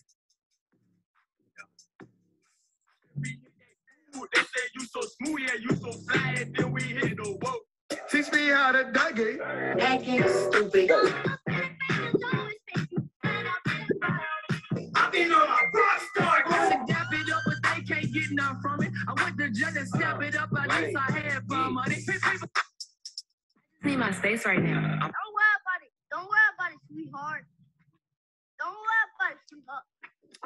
They say you so smooth, yeah, you so fly, and then we hit the whoa. Teach me how to duck it. Acting stupid. I've been on a rock star. I dap it up, but they can't get nothing from it. I went to jail and step it up, at least I had fun money. I need my space right now. Don't worry about it. Don't worry about it, sweetheart. Don't worry about it, sweetheart.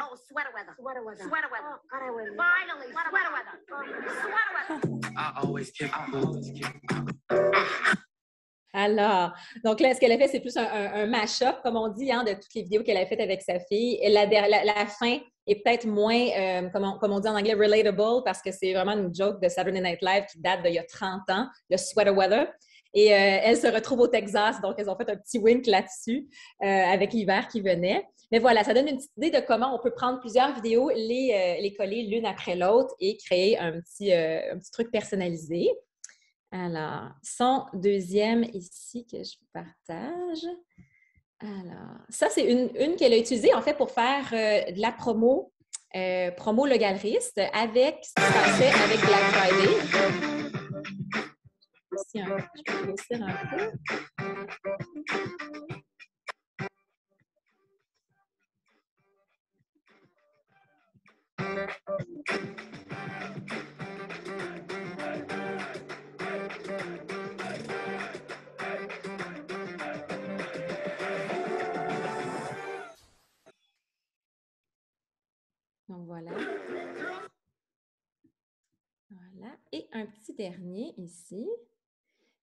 Oh, sweater weather. Sweater weather. Sweater weather. Oh, God, I will. Finally, sweater weather. Sweater weather. I always keep. Alors, donc là, ce qu'elle a fait, c'est plus un mash-up, comme on dit, de toutes les vidéos qu'elle a faites avec sa fille. Et la fin est peut-être moins, comme on dit en anglais, relatable, parce que c'est vraiment une joke de Saturday Night Live qui date d'il y a 30 ans, le sweater weather. Et elles se retrouvent au Texas, donc elles ont fait un petit wink là-dessus avec l'hiver qui venait. Mais voilà, ça donne une petite idée de comment on peut prendre plusieurs vidéos, les coller l'une après l'autre et créer un petit truc personnalisé. Alors, son deuxième ici que je vous partage. Alors, ça, c'est une qu'elle a utilisée en fait pour faire de la promo le galeriste avec ce qui se passait avec Black Friday. Ici, je peux grossir un peu. Donc voilà. Voilà. Et un petit dernier ici,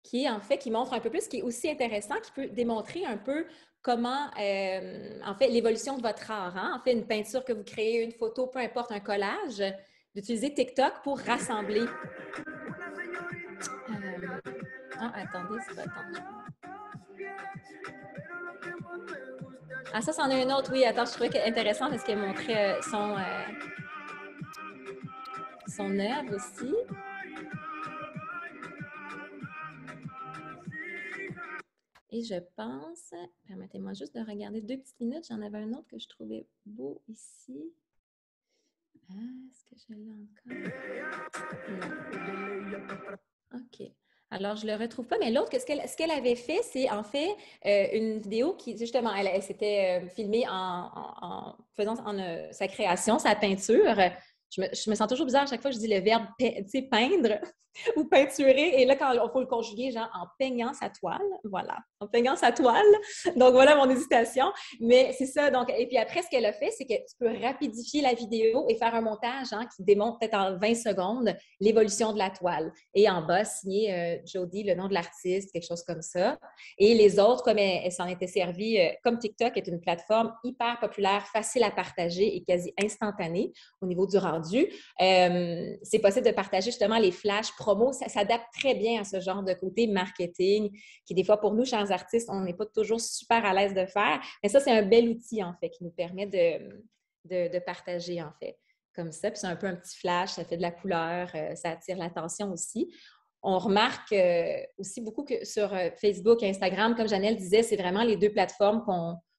qui montre un peu plus, qui est aussi intéressant, qui peut démontrer un peu comment, en fait, l'évolution de votre art. Hein? En fait, une peinture que vous créez, une photo, peu importe, un collage, d'utiliser TikTok pour rassembler. Attendez, c'est pas attendre. Ah, ça, c'en est un autre, oui. Attends, je trouvais intéressant parce qu'elle montrait son œuvre aussi. Et je pense, permettez-moi juste de regarder 2 petites minutes, j'en avais un autre que je trouvais beau ici. Est-ce que je l'ai encore? Non. OK. Alors, je ne le retrouve pas, mais l'autre, ce qu'elle avait fait, c'est en fait une vidéo qui, justement, elle s'était filmée en faisant sa création, sa peinture. Je me sens toujours bizarre à chaque fois que je dis le verbe peindre ou peinturer. Et là, quand il faut le conjuguer, genre en peignant sa toile. Voilà, en peignant sa toile. Donc, voilà mon hésitation. Mais c'est ça. Donc, et puis après, ce qu'elle a fait, c'est que tu peux rapidifier la vidéo et faire un montage qui démontre peut-être en 20 secondes l'évolution de la toile. Et en bas, signé Jody, le nom de l'artiste, quelque chose comme ça. Et les autres, comme elle s'en était servie, comme TikTok est une plateforme hyper populaire, facile à partager et quasi instantanée au niveau du rendu, c'est possible de partager justement les flashs promos. Ça s'adapte très bien à ce genre de côté marketing qui, des fois, pour nous, chers artistes, on n'est pas toujours super à l'aise de faire. Mais ça, c'est un bel outil, en fait, qui nous permet de partager, en fait, comme ça. Puis c'est un peu un petit flash, ça fait de la couleur, ça attire l'attention aussi. On remarque aussi beaucoup que sur Facebook et Instagram, comme Janelle disait, c'est vraiment les 2 plateformes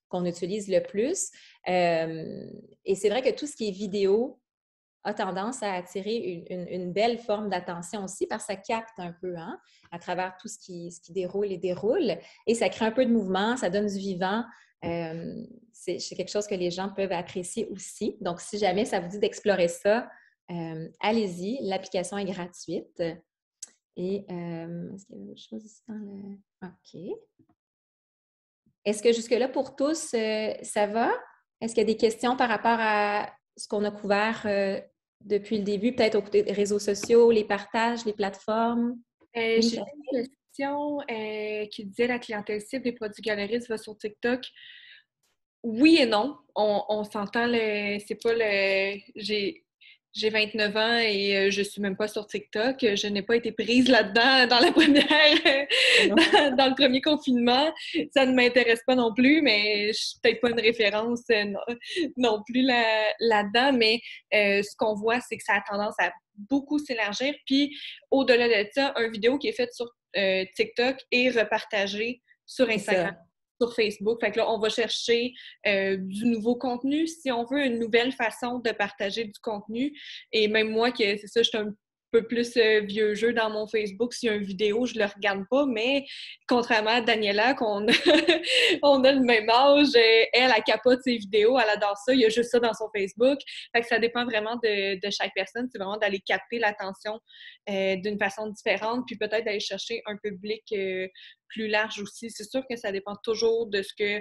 qu'on utilise le plus. Et c'est vrai que tout ce qui est vidéo a tendance à attirer une belle forme d'attention aussi parce que ça capte un peu à travers tout ce qui déroule et déroule. Et ça crée un peu de mouvement, ça donne du vivant. C'est quelque chose que les gens peuvent apprécier aussi. Donc, si jamais ça vous dit d'explorer ça, allez-y. L'application est gratuite. Et est-ce qu'il y a autre chose ici dans le... OK. Est-ce que jusque-là, pour tous, ça va? Est-ce qu'il y a des questions par rapport à ce qu'on a couvert depuis le début, peut-être aux réseaux sociaux, les partages, les plateformes? J'ai une question qui disait la clientèle cible des produits galeristes va sur TikTok. Oui et non. On s'entend, c'est pas le... J'ai 29 ans et je suis même pas sur TikTok. Je n'ai pas été prise là-dedans dans la première, dans le premier confinement. Ça ne m'intéresse pas non plus, mais je suis peut-être pas une référence non plus là-dedans. Mais ce qu'on voit, c'est que ça a tendance à beaucoup s'élargir. Puis, au-delà de ça, une vidéo qui est faite sur TikTok est repartagée sur Instagram. Sur Facebook. Fait que là, on va chercher du nouveau contenu, si on veut, une nouvelle façon de partager du contenu. Et même moi, que c'est ça, je suis un peu plus vieux jeu dans mon Facebook. S'il y a une vidéo, je ne le regarde pas, mais contrairement à Daniela, qu'on on a le même âge, elle capote ses vidéos, elle adore ça, il y a juste ça dans son Facebook. Fait que ça dépend vraiment de chaque personne. C'est vraiment d'aller capter l'attention d'une façon différente, puis peut-être d'aller chercher un public plus large aussi. C'est sûr que ça dépend toujours de ce que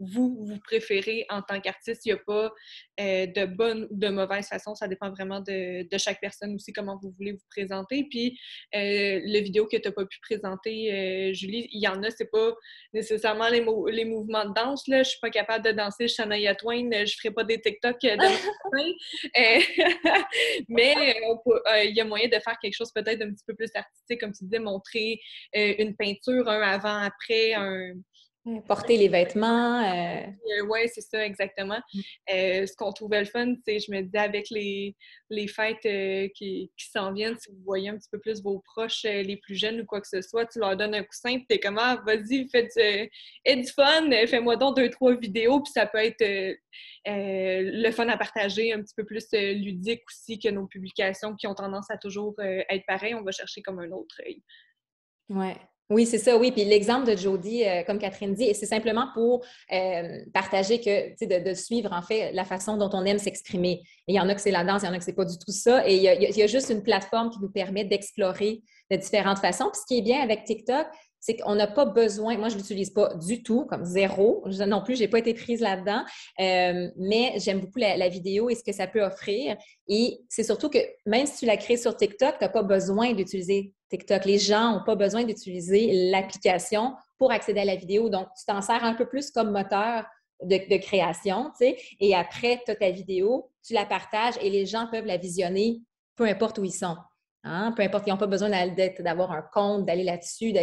vous préférez en tant qu'artiste. Il n'y a pas de bonne ou de mauvaise façon. Ça dépend vraiment de chaque personne aussi, comment vous voulez vous présenter. Puis, le vidéo que tu n'as pas pu présenter, Julie, il y en a, c'est pas nécessairement les mouvements de danse. Là. Je suis pas capable de danser Shania Twain. Je ferai pas des TikTok demain matin. Mais il y a moyen de faire quelque chose peut-être d'un petit peu plus artistique, comme tu disais, montrer une peinture, un avant-après, porter les vêtements. Oui, c'est ça, exactement. Ce qu'on trouvait le fun, c'est, je me disais, avec les fêtes qui s'en viennent, si vous voyez un petit peu plus vos proches, les plus jeunes ou quoi que ce soit, tu leur donnes un coussin, puis t'es comme, ah, vas-y, aie du fun, fais-moi donc 2-3 vidéos, puis ça peut être le fun à partager, un petit peu plus ludique aussi que nos publications qui ont tendance à toujours être pareilles. On va chercher comme un autre œil. Ouais. Oui, c'est ça, oui. Puis l'exemple de Jody, comme Catherine dit, c'est simplement pour partager que, de suivre en fait la façon dont on aime s'exprimer. Et il y en a que c'est la danse, il y en a que c'est pas du tout ça. Et il y a juste une plateforme qui nous permet d'explorer de différentes façons. Puis ce qui est bien avec TikTok, c'est qu'on n'a pas besoin, moi je ne l'utilise pas du tout, comme zéro, non plus, je n'ai pas été prise là-dedans, mais j'aime beaucoup la vidéo et ce que ça peut offrir. Et c'est surtout que même si tu la crées sur TikTok, tu n'as pas besoin d'utiliser TikTok. Les gens n'ont pas besoin d'utiliser l'application pour accéder à la vidéo. Donc, tu t'en sers un peu plus comme moteur de création, tu sais, et après, tu as ta vidéo, tu la partages et les gens peuvent la visionner peu importe où ils sont. Hein? Peu importe, ils n'ont pas besoin d'avoir un compte, d'aller là-dessus,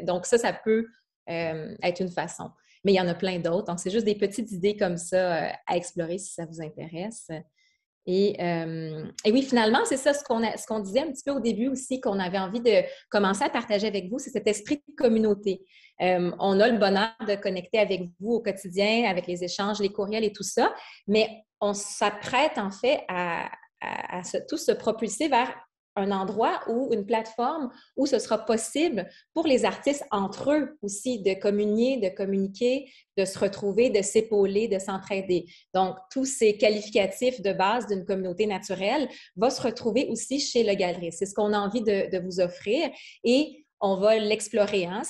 donc ça peut être une façon. Mais il y en a plein d'autres. Donc, c'est juste des petites idées comme ça à explorer si ça vous intéresse. Et oui, finalement, c'est ça ce qu'on disait un petit peu au début aussi, qu'on avait envie de commencer à partager avec vous, c'est cet esprit de communauté. On a le bonheur de connecter avec vous au quotidien, avec les échanges, les courriels et tout ça, mais on s'apprête en fait à tous se propulser vers un endroit ou une plateforme où ce sera possible pour les artistes entre eux aussi de communiquer, de se retrouver, de s'épauler, de s'entraider. Donc, tous ces qualificatifs de base d'une communauté naturelle vont se retrouver aussi chez le galeriste. C'est ce qu'on a envie de vous offrir et on va l'explorer. Hein?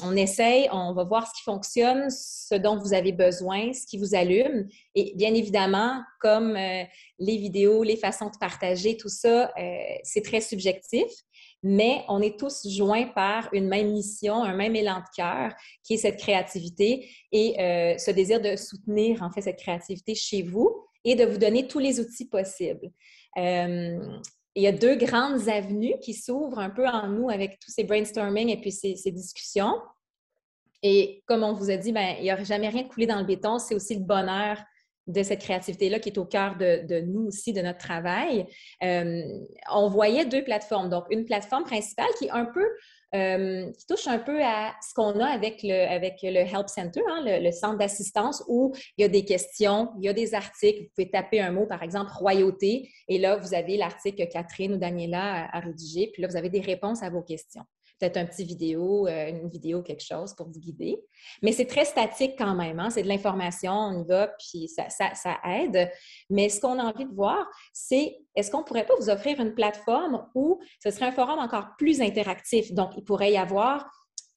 On essaye, on va voir ce qui fonctionne, ce dont vous avez besoin, ce qui vous allume. Et bien évidemment, comme les vidéos, les façons de partager, tout ça, c'est très subjectif, mais on est tous joints par une même mission, un même élan de cœur, qui est cette créativité et ce désir de soutenir en fait cette créativité chez vous et de vous donner tous les outils possibles. Il y a 2 grandes avenues qui s'ouvrent un peu en nous avec tous ces brainstorming et puis ces discussions. Et comme on vous a dit, il n'y a jamais rien coulé dans le béton. C'est aussi le bonheur de cette créativité-là qui est au cœur de nous aussi, de notre travail. On voyait 2 plateformes. Donc, une plateforme principale qui est un peu qui touche un peu à ce qu'on a avec le Help Center, hein, le centre d'assistance où il y a des questions, il y a des articles. Vous pouvez taper un mot, par exemple, royauté, et là, vous avez l'article que Catherine ou Daniela a rédigé, puis là, vous avez des réponses à vos questions. Peut-être une vidéo, quelque chose pour vous guider. Mais c'est très statique quand même, hein? C'est de l'information, on y va, puis ça aide. Mais ce qu'on a envie de voir, c'est est-ce qu'on ne pourrait pas vous offrir une plateforme où ce serait un forum encore plus interactif? Donc, il pourrait y avoir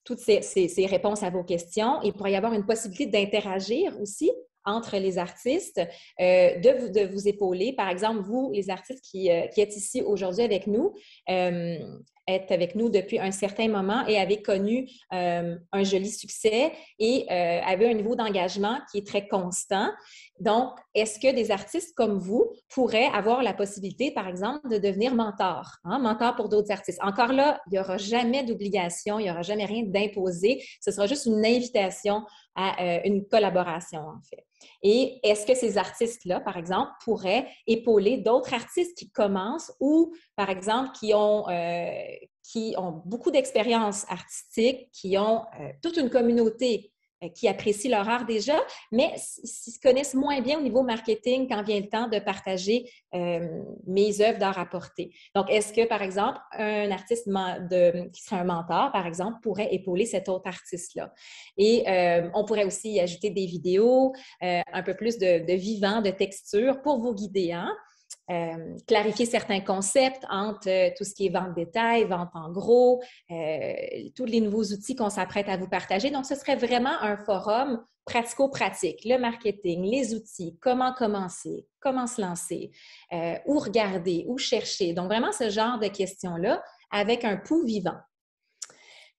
toutes ces réponses à vos questions. Il pourrait y avoir une possibilité d'interagir aussi entre les artistes, de vous épauler. Par exemple, vous, les artistes qui êtes ici aujourd'hui avec nous, êtes avec nous depuis un certain moment et avez connu un joli succès et avez un niveau d'engagement qui est très constant. Donc, est-ce que des artistes comme vous pourraient avoir la possibilité, par exemple, de devenir mentor, hein, mentor pour d'autres artistes? Encore là, il n'y aura jamais d'obligation, il n'y aura jamais rien d'imposé. Ce sera juste une invitation à une collaboration, en fait. Et est-ce que ces artistes-là, par exemple, pourraient épauler d'autres artistes qui commencent ou, par exemple, qui ont beaucoup d'expérience artistique, qui ont toute une communauté qui apprécie leur art déjà, mais s'ils se connaissent moins bien au niveau marketing quand vient le temps de partager mes œuvres d'art à porter. Donc, est-ce que, par exemple, un artiste qui serait un mentor, par exemple, pourrait épauler cet autre artiste-là? Et on pourrait aussi y ajouter des vidéos, un peu plus de vivant, de texture pour vous guider, hein? clarifier certains concepts entre tout ce qui est vente détail, vente en gros, tous les nouveaux outils qu'on s'apprête à vous partager. Donc, ce serait vraiment un forum pratico-pratique, le marketing, les outils, comment commencer, comment se lancer, où regarder, où chercher. Donc, vraiment ce genre de questions-là avec un pouls vivant.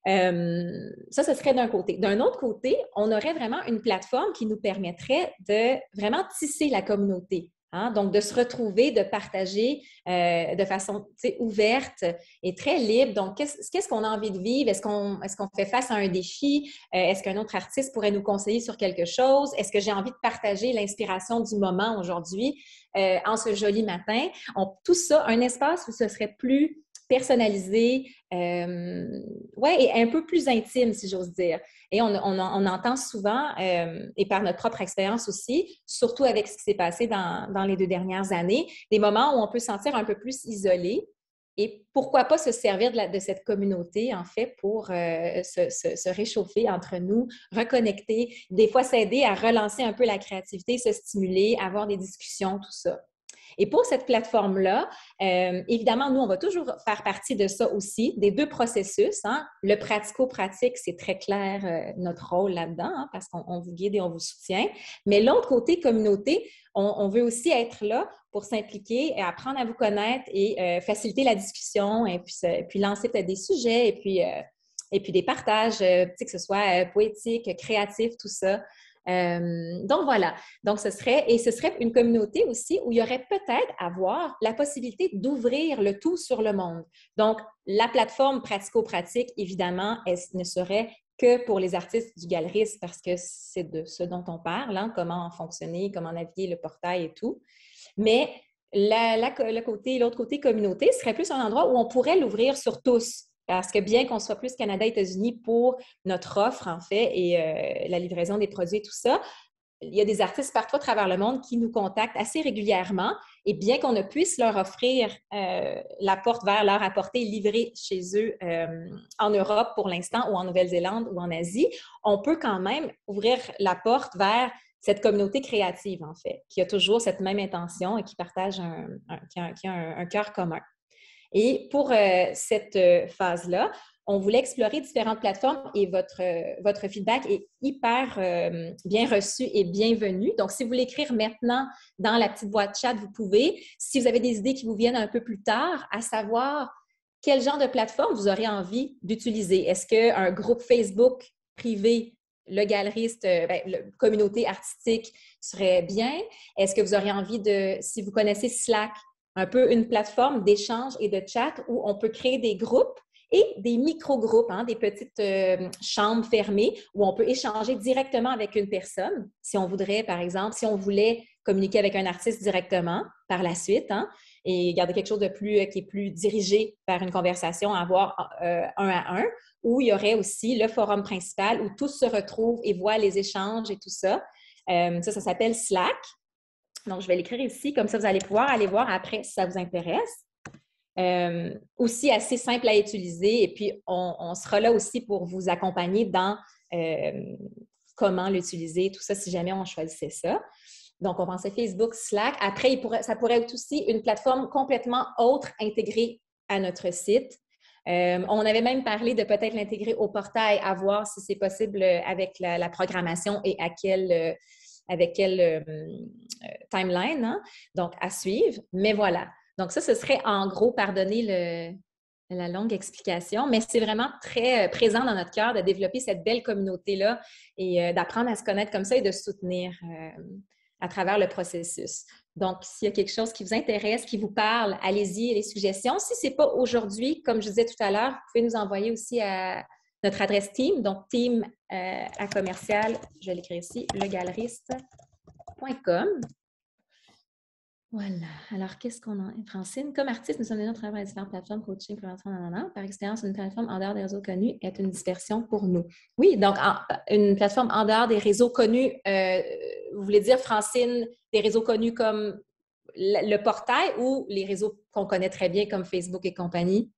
Ça, ce serait d'un côté. D'un autre côté, on aurait vraiment une plateforme qui nous permettrait de vraiment tisser la communauté. Hein? Donc, de se retrouver, de partager de façon ouverte et très libre. Donc, qu'est-ce qu'on a envie de vivre? Est-ce qu'on fait face à un défi? Est-ce qu'un autre artiste pourrait nous conseiller sur quelque chose? Est-ce que j'ai envie de partager l'inspiration du moment aujourd'hui en ce joli matin? Tout ça, un espace où ce serait plus personnalisé, et un peu plus intime, si j'ose dire. Et on entend souvent, et par notre propre expérience aussi, surtout avec ce qui s'est passé dans les 2 dernières années, des moments où on peut se sentir un peu plus isolé. Et pourquoi pas se servir de cette communauté, en fait, pour se réchauffer entre nous, reconnecter, des fois s'aider à relancer un peu la créativité, se stimuler, avoir des discussions, tout ça. Et pour cette plateforme-là, évidemment, nous, on va toujours faire partie de ça aussi, des 2 processus. Hein. Le pratico-pratique, c'est très clair notre rôle là-dedans, hein, parce qu'on vous guide et on vous soutient. Mais l'autre côté, communauté, on veut aussi être là pour s'impliquer, et apprendre à vous connaître et faciliter la discussion et puis lancer peut-être des sujets et puis des partages, que ce soit poétique, créatif, tout ça. Donc voilà, donc ce serait une communauté aussi où il y aurait peut-être à voir la possibilité d'ouvrir le tout sur le monde. Donc la plateforme pratico-pratique, évidemment, elle ne serait que pour les artistes du galeriste parce que c'est de ce dont on parle, hein, comment fonctionner, comment naviguer le portail et tout. Mais l'autre côté communauté serait plus un endroit où on pourrait l'ouvrir sur tous. Parce que bien qu'on soit plus Canada-États-Unis pour notre offre, en fait, et la livraison des produits et tout ça, il y a des artistes partout à travers le monde qui nous contactent assez régulièrement. Et bien qu'on ne puisse leur offrir la porte vers leur apporter livrée chez eux en Europe pour l'instant, ou en Nouvelle-Zélande ou en Asie, on peut quand même ouvrir la porte vers cette communauté créative, en fait, qui a toujours cette même intention et qui partage qui a un cœur commun. Et pour cette phase-là, on voulait explorer différentes plateformes et votre feedback est hyper bien reçu et bienvenu. Donc, si vous voulez écrire maintenant dans la petite boîte chat, vous pouvez. Si vous avez des idées qui vous viennent un peu plus tard, à savoir quel genre de plateforme vous aurez envie d'utiliser. Est-ce qu'un groupe Facebook privé, le galeriste, la communauté artistique serait bien? Est-ce que vous aurez envie si vous connaissez Slack, un peu une plateforme d'échange et de chat où on peut créer des groupes et des micro-groupes, hein, des petites chambres fermées où on peut échanger directement avec une personne. Si on voudrait, par exemple, si on voulait communiquer avec un artiste directement par la suite, hein, et garder quelque chose qui est plus dirigé vers une conversation, avoir un à un, où il y aurait aussi le forum principal où tous se retrouvent et voient les échanges et tout ça. Ça s'appelle Slack. Donc, je vais l'écrire ici, comme ça, vous allez pouvoir aller voir après si ça vous intéresse. Aussi assez simple à utiliser et puis on sera là aussi pour vous accompagner dans comment l'utiliser, tout ça, si jamais on choisissait ça. Donc, on pensait Facebook, Slack. Après, ça pourrait être aussi une plateforme complètement autre intégrée à notre site. On avait même parlé de peut-être l'intégrer au portail, à voir si c'est possible avec la programmation et avec quelle timeline, hein? Donc, à suivre. Mais voilà. Donc, ça, ce serait en gros, pardonnez la longue explication, mais c'est vraiment très présent dans notre cœur de développer cette belle communauté-là et d'apprendre à se connaître comme ça et de se soutenir à travers le processus. Donc, s'il y a quelque chose qui vous intéresse, qui vous parle, allez-y, les suggestions. Si ce n'est pas aujourd'hui, comme je disais tout à l'heure, vous pouvez nous envoyer aussi à notre adresse team, donc team à commercial, je vais l'écrire ici, legaleriste.com. Voilà. Alors, qu'est-ce qu'on a? Francine, comme artiste, nous sommes déjà à travers différentes plateformes, coaching, prévention, Par expérience, une plateforme en dehors des réseaux connus est une dispersion pour nous. Oui, donc, une plateforme en dehors des réseaux connus, vous voulez dire, Francine, des réseaux connus comme le portail ou les réseaux qu'on connaît très bien comme Facebook et compagnie?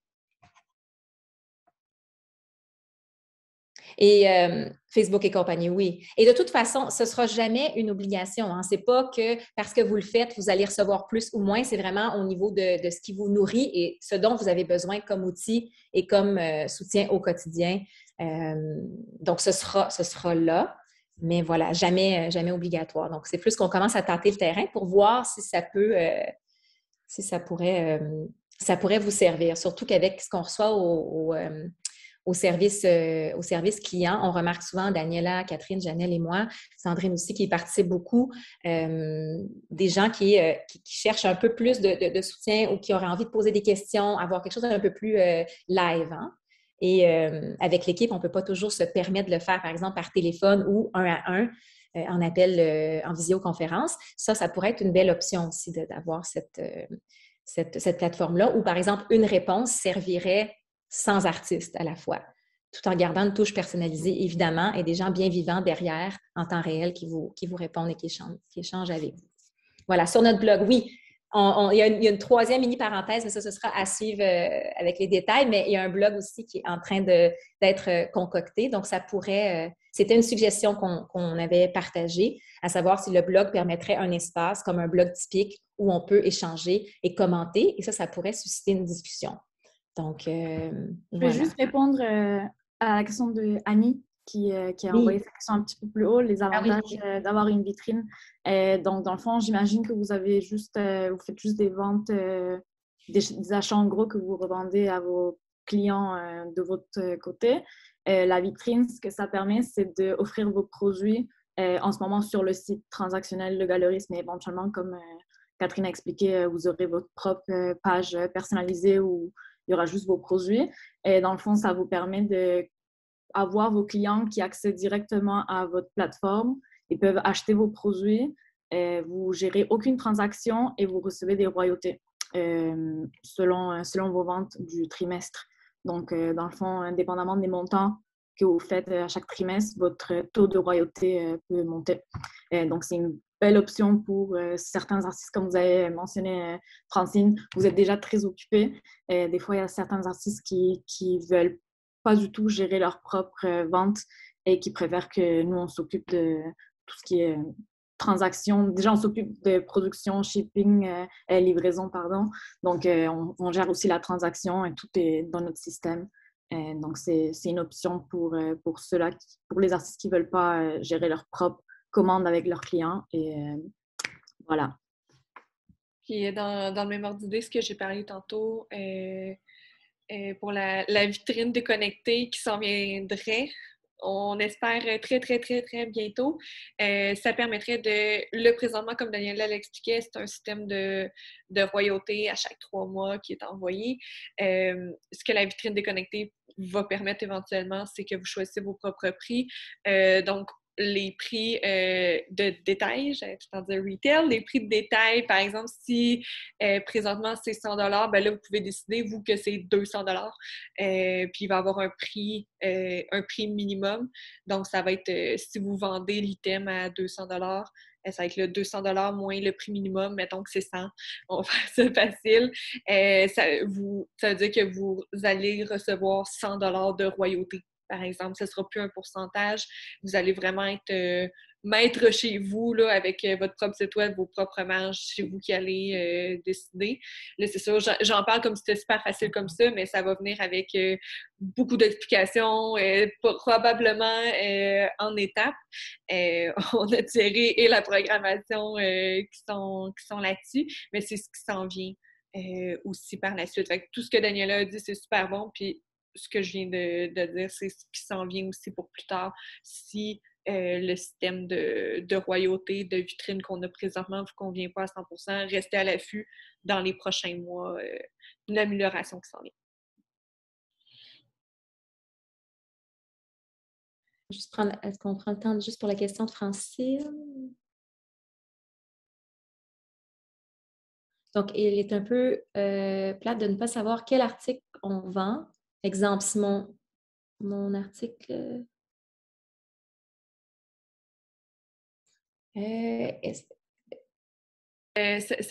Et Facebook et compagnie, oui. Et de toute façon, ce ne sera jamais une obligation. Hein. Ce n'est pas que parce que vous le faites, vous allez recevoir plus ou moins. C'est vraiment au niveau de ce qui vous nourrit et ce dont vous avez besoin comme outil et comme soutien au quotidien. Donc, ce sera là. Mais voilà, jamais obligatoire. Donc, c'est plus qu'on commence à tâter le terrain pour voir si ça peut, si ça pourrait vous servir. Surtout qu'avec ce qu'on reçoit au service client, on remarque souvent, Daniela, Catherine, Janelle et moi, Sandrine aussi qui participe beaucoup, des gens qui cherchent un peu plus de soutien ou qui auraient envie de poser des questions, avoir quelque chose d'un peu plus live. Hein? Et avec l'équipe, on ne peut pas toujours se permettre de le faire, par exemple, par téléphone ou un à un, en appel, en visioconférence. Ça pourrait être une belle option aussi d'avoir cette plateforme-là, où, par exemple, une réponse servirait sans artiste à la fois, tout en gardant une touche personnalisée, évidemment, et des gens bien vivants derrière, en temps réel, qui vous répondent et qui échangent avec vous. Voilà, sur notre blog, oui, il y a une troisième mini-parenthèse, mais ça, ce sera à suivre avec les détails, mais il y a un blog aussi qui est en train d'être concocté, donc ça pourrait... c'était une suggestion qu'on avait partagée, à savoir si le blog permettrait un espace comme un blog typique où on peut échanger et commenter, et ça pourrait susciter une discussion. Donc, Je vais juste répondre à la question de Annie qui a envoyé sa question un petit peu plus haut, les avantages d'avoir une vitrine. Donc, dans le fond, j'imagine que vous avez vous faites juste des ventes, des achats en gros que vous revendez à vos clients de votre côté. La vitrine, ce que ça permet, c'est d'offrir vos produits en ce moment sur le site transactionnel de Galeries, mais éventuellement, comme Catherine a expliqué, vous aurez votre propre page personnalisée où il y aura juste vos produits. Et dans le fond, ça vous permet d'avoir vos clients qui accèdent directement à votre plateforme. Ils peuvent acheter vos produits. Vous gérez aucune transaction et vous recevez des royautés selon vos ventes du trimestre. Donc, dans le fond, indépendamment des montants que vous faites à chaque trimestre, votre taux de royauté peut monter. Donc, c'est une belle option pour certains artistes, comme vous avez mentionné, Francine. Vous êtes déjà très occupés. Des fois, il y a certains artistes qui ne veulent pas du tout gérer leur propre vente et qui préfèrent que nous, on s'occupe de tout ce qui est transaction. Déjà, on s'occupe de production, shipping, livraison, pardon. Donc, on gère aussi la transaction et tout est dans notre système. Donc, c'est une option pour ceux-là, pour les artistes qui ne veulent pas gérer leur propre commande avec leurs clients. Et voilà. Puis dans le même ordre d'idée, ce que j'ai parlé tantôt, pour la vitrine déconnectée qui s'en viendrait, on espère très, très, très, très bientôt. Ça permettrait présentement, comme Daniela l'expliquait, c'est un système de royauté à chaque 3 mois qui est envoyé. Ce que la vitrine déconnectée va permettre éventuellement, c'est que vous choisissez vos propres prix. Donc, les prix de détail, j'allais tout en dire retail, les prix de détail, par exemple, si présentement c'est 100 $, ben là, vous pouvez décider, vous, que c'est 200 $. Puis il va y avoir un prix minimum. Donc, ça va être, si vous vendez l'item à 200 $, ça va être le 200 $ moins le prix minimum, mettons que c'est 100. On va faire ça facile. Ça veut dire que vous allez recevoir 100 $ de royauté. Par exemple, ce ne sera plus un pourcentage. Vous allez vraiment être maître chez vous, là, avec votre propre site web, vos propres marges, c'est vous qui allez décider. Là, c'est sûr, j'en parle comme si c'était super facile comme ça, mais ça va venir avec beaucoup d'explications, probablement en étapes. On a tiré et la programmation qui sont là-dessus, mais c'est ce qui s'en vient aussi par la suite. Fait que tout ce que Daniela a dit, c'est super bon, puis ce que je viens de dire, c'est ce qui s'en vient aussi pour plus tard. Si le système de royauté, de vitrine qu'on a présentement ne vous convient pas à 100%, restez à l'affût dans les prochains mois d'une amélioration qui s'en vient. Est-ce qu'on prend le temps juste pour la question de Francine? Donc, il est un peu plate de ne pas savoir quel article on vend. Exemple, si mon article... Ça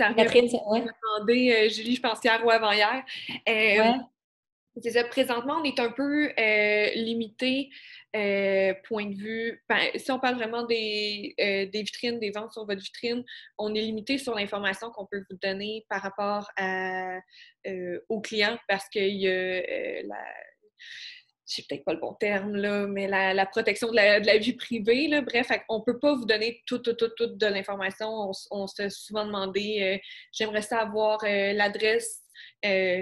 revient à demander, Julie, je pense hier ou avant-hier. C'est ça, présentement, on est un peu limité point de vue, si on parle vraiment des vitrines, des ventes sur votre vitrine, on est limité sur l'information qu'on peut vous donner par rapport aux clients parce qu'il y a je sais peut-être pas le bon terme, là, mais la protection de la vie privée, là, bref, on peut pas vous donner toute de l'information. On s'est souvent demandé, j'aimerais savoir l'adresse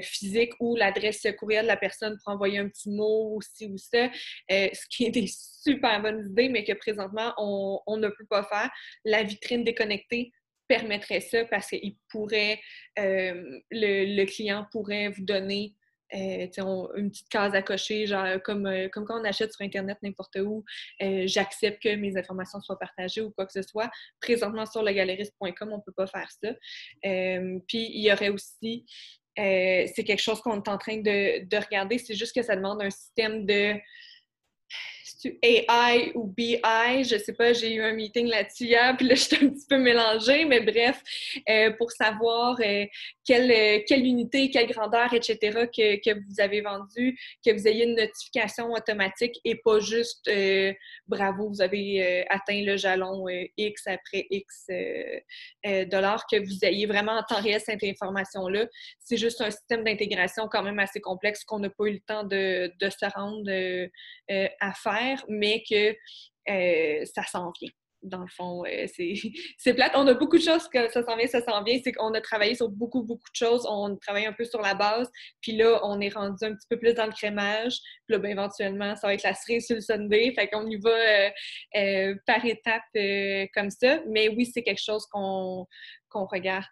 physique ou l'adresse courriel de la personne pour envoyer un petit mot ou ci ou ça, ce qui est des super bonnes idées, mais que présentement, on ne peut pas faire. La vitrine déconnectée permettrait ça parce qu'il pourrait, le client pourrait vous donner une petite case à cocher, genre comme quand on achète sur Internet n'importe où, j'accepte que mes informations soient partagées ou quoi que ce soit. Présentement, sur legaleriste.com, on ne peut pas faire ça. Puis, il y aurait aussi, c'est quelque chose qu'on est en train de regarder, c'est juste que ça demande un système de AI ou BI, je sais pas, j'ai eu un meeting là-dessus hier, puis là, je suis un petit peu mélangée, mais bref, pour savoir quelle unité, quelle grandeur, etc., que vous avez vendu, que vous ayez une notification automatique et pas juste bravo, vous avez atteint le jalon X après X dollars, que vous ayez vraiment en temps réel cette information-là. C'est juste un système d'intégration quand même assez complexe qu'on n'a pas eu le temps de se rendre à faire, mais que ça s'en vient. Dans le fond, c'est plate. On a beaucoup de choses que ça s'en vient. C'est qu'on a travaillé sur beaucoup de choses. On travaille un peu sur la base. Puis là, on est rendu un petit peu plus dans le crémage. Puis là, ben, éventuellement, ça va être la cerise sur le sundae. Fait qu'on y va par étapes comme ça. Mais oui, c'est quelque chose qu'on regarde.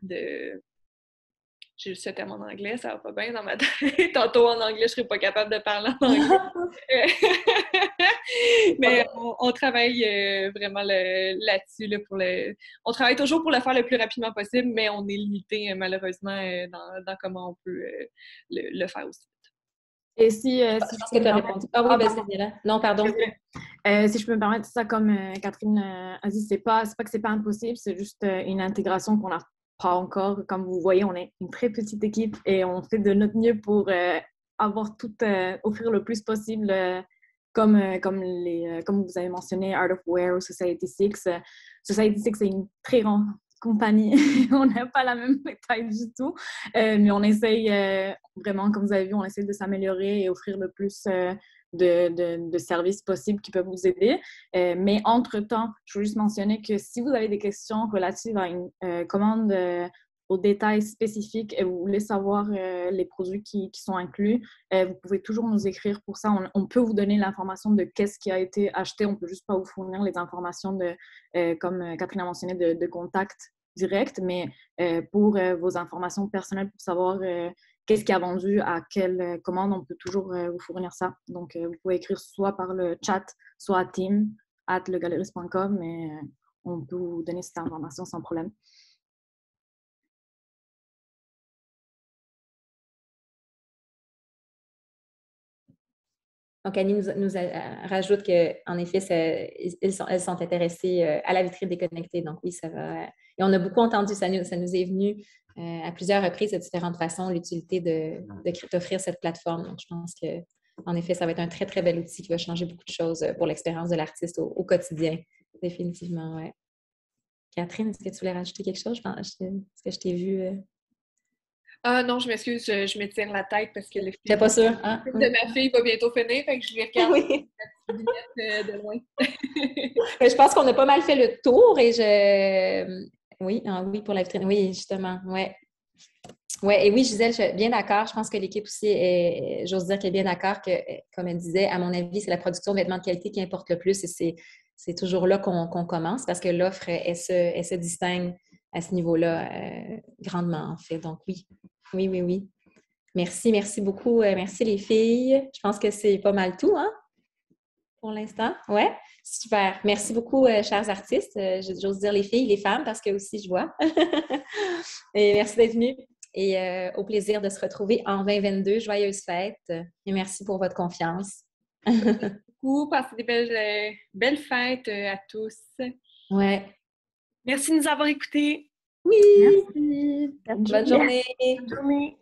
J'ai juste ce terme en anglais, ça va pas bien dans ma tête. Tantôt en anglais, je serais pas capable de parler en anglais. Mais on travaille vraiment là-dessus. On travaille toujours pour le faire le plus rapidement possible, mais on est limité malheureusement dans comment on peut le faire aussi. Et si je pense que tu as répondu. Ah oui, c'est là. Non, pardon. Si je peux me permettre ça, comme Catherine a dit, c'est pas que c'est pas impossible, c'est juste une intégration qu'on n'a pas encore. Comme vous voyez, on est une très petite équipe et on fait de notre mieux pour avoir tout, offrir le plus possible, comme vous avez mentionné, Art of Wear ou Society6. Society6, c'est une très grande compagnie. On n'a pas la même taille du tout, mais on essaye vraiment, comme vous avez vu, on essaye de s'améliorer et offrir le plus de services possibles qui peuvent vous aider. Mais entre-temps, je veux juste mentionner que si vous avez des questions relatives à une commande aux détails spécifiques et vous voulez savoir les produits qui sont inclus, vous pouvez toujours nous écrire pour ça. On peut vous donner l'information de qu'est-ce qui a été acheté. On ne peut juste pas vous fournir les informations comme Catherine a mentionné, de contact direct, mais pour vos informations personnelles, pour savoir qu'est-ce qui a vendu à quelle commande, on peut toujours vous fournir ça. Donc, vous pouvez écrire soit par le chat, soit à team@legaleriste.com, mais on peut vous donner cette information sans problème. Donc, Annie nous rajoute qu'en effet, elles sont intéressées à la vitrine déconnectée. Donc, oui, ça va. Et on a beaucoup entendu, ça nous est venu à plusieurs reprises de différentes façons, l'utilité d'offrir cette plateforme. Donc, je pense qu'en effet, ça va être un très, très bel outil qui va changer beaucoup de choses pour l'expérience de l'artiste au quotidien. Définitivement, oui. Catherine, est-ce que tu voulais rajouter quelque chose? Est-ce que je t'ai vu... Ah non, je m'excuse, je me tire la tête parce que le film pas sûre, hein? de ma fille va bientôt finir, fait que je lui regarde oui. la petite vignette de loin. Je pense qu'on a pas mal fait le tour et oui, pour la vitrine. Oui, justement, ouais. Ouais, et oui, Gisèle, je suis bien d'accord. Je pense que l'équipe aussi, j'ose dire qu'elle est bien d'accord que, comme elle disait, à mon avis, c'est la production de vêtements de qualité qui importe le plus et c'est toujours là qu'on commence parce que l'offre, elle se distingue à ce niveau-là grandement, en fait. Donc, oui. Oui. Merci beaucoup. Merci les filles. Je pense que c'est pas mal tout, hein, pour l'instant. Ouais, super. Merci beaucoup, chers artistes. J'ose dire les filles, les femmes, parce que aussi je vois. Et merci d'être venus. Et au plaisir de se retrouver en 2022. Joyeuses fêtes. Et merci pour votre confiance. Merci beaucoup. Passez des belles fêtes à tous. Ouais. Merci de nous avoir écoutés. Oui. Merci. Bonne journée. Bonne journée.